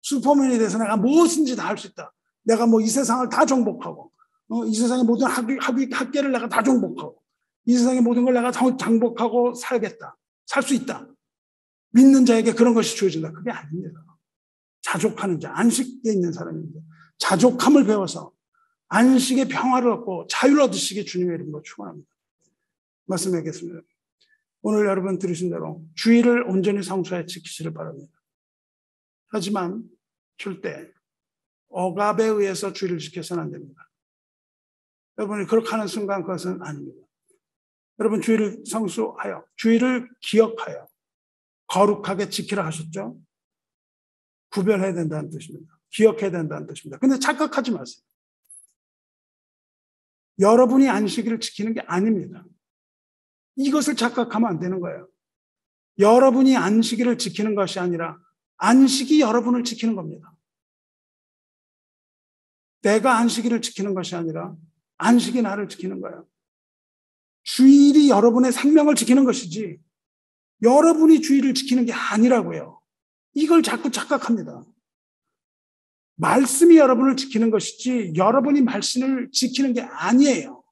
A: 슈퍼맨에 대해서 내가 무엇인지 다 할 수 있다. 내가 이 세상을 다 정복하고, 이 세상의 모든 학계를 내가 다 정복하고, 이 세상의 모든 걸 내가 정복하고 살겠다. 살 수 있다. 믿는 자에게 그런 것이 주어진다. 그게 아닙니다. 자족하는 자, 안식에 있는 사람입니다. 자족함을 배워서 안식의 평화를 얻고 자유를 얻으시기 주님의 이름으로 축원합니다. 말씀하겠습니다. 오늘 여러분 들으신 대로 주일을 온전히 성수하여 지키시를 바랍니다. 하지만 절대 억압에 의해서 주일을 지켜서는 안 됩니다. 여러분이 그렇게 하는 순간 그것은 아닙니다. 여러분 주일을 성수하여 주일을 기억하여 거룩하게 지키라 하셨죠? 구별해야 된다는 뜻입니다. 기억해야 된다는 뜻입니다. 근데 착각하지 마세요. 여러분이 안식일을 지키는 게 아닙니다. 이것을 착각하면 안 되는 거예요. 여러분이 안식일을 지키는 것이 아니라 안식이 여러분을 지키는 겁니다. 내가 안식일을 지키는 것이 아니라 안식이 나를 지키는 거예요. 주일이 여러분의 생명을 지키는 것이지 여러분이 주일을 지키는 게 아니라고요. 이걸 자꾸 착각합니다. 말씀이 여러분을 지키는 것이지 여러분이 말씀을 지키는 게 아니에요.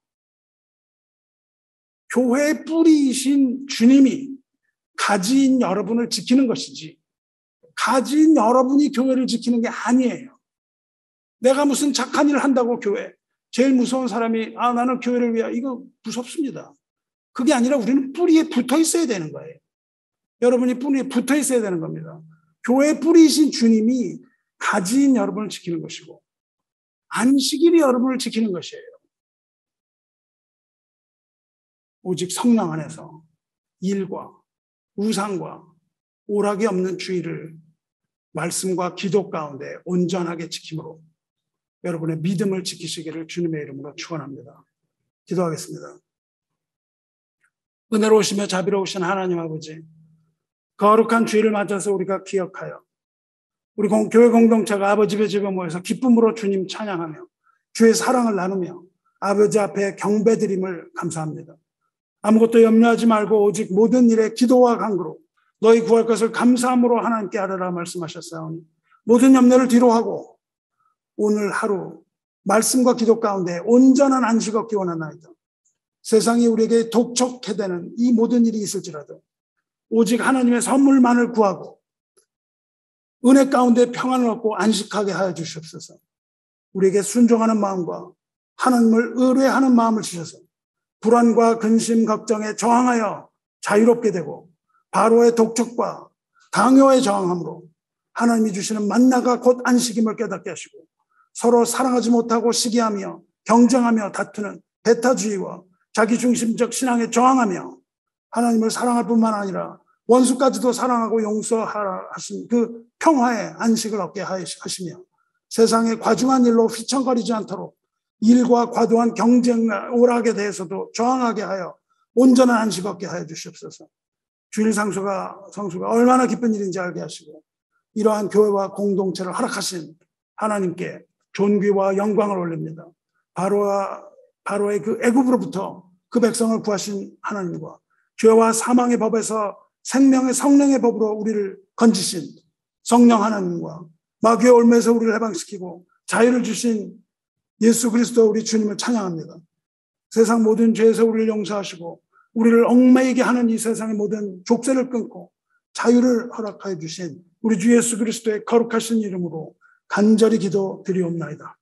A: 교회의 뿌리이신 주님이 가지인 여러분을 지키는 것이지 가진 여러분이 교회를 지키는 게 아니에요. 내가 무슨 착한 일을 한다고 교회, 제일 무서운 사람이 나는 교회를 위해, 이거 무섭습니다. 그게 아니라 우리는 뿌리에 붙어 있어야 되는 거예요. 여러분이 뿌리에 붙어 있어야 되는 겁니다. 교회 뿌리이신 주님이 가지인 여러분을 지키는 것이고 안식일이 여러분을 지키는 것이에요. 오직 성령 안에서 일과 우상과 오락이 없는 주의를 말씀과 기도 가운데 온전하게 지킴으로 여러분의 믿음을 지키시기를 주님의 이름으로 축원합니다. 기도하겠습니다. 은혜로우시며 자비로우신 하나님 아버지, 거룩한 주일을 맞아서 우리가 기억하여 우리 교회 공동체가 아버지의 집에 모여서 기쁨으로 주님 찬양하며 주의 사랑을 나누며 아버지 앞에 경배드림을 감사합니다. 아무것도 염려하지 말고 오직 모든 일에 기도와 간구로 너희 구할 것을 감사함으로 하나님께 아뢰라 말씀하셨사오니 모든 염려를 뒤로하고 오늘 하루 말씀과 기도 가운데 온전한 안식 얻기 원하나이다. 세상이 우리에게 독촉해대는 이 모든 일이 있을지라도 오직 하나님의 선물만을 구하고 은혜 가운데 평안을 얻고 안식하게 하여 주시옵소서. 우리에게 순종하는 마음과 하나님을 의뢰하는 마음을 주셔서 불안과 근심, 걱정에 저항하여 자유롭게 되고 바로의 독촉과 강요에 저항함으로 하나님이 주시는 만나가 곧 안식임을 깨닫게 하시고 서로 사랑하지 못하고 시기하며 경쟁하며 다투는 배타주의와 자기중심적 신앙에 저항하며 하나님을 사랑할 뿐만 아니라 원수까지도 사랑하고 용서하라 하신 그 평화의 안식을 얻게 하시며 세상의 과중한 일로 휘청거리지 않도록 일과 과도한 경쟁, 오락에 대해서도 저항하게 하여 온전한 안식 얻게 하여 주시옵소서. 주일 성수가 얼마나 기쁜 일인지 알게 하시고 이러한 교회와 공동체를 허락하신 하나님께 존귀와 영광을 올립니다. 바로의 그 애굽으로부터 그 백성을 구하신 하나님과 죄와 사망의 법에서 생명의 성령의 법으로 우리를 건지신 성령 하나님과 마귀의 올매에서 우리를 해방시키고 자유를 주신 예수 그리스도 우리 주님을 찬양합니다. 세상 모든 죄에서 우리를 용서하시고 우리를 얽매이게 하는 이 세상의 모든 족쇄를 끊고 자유를 허락하여 주신 우리 주 예수 그리스도의 거룩하신 이름으로 간절히 기도드리옵나이다.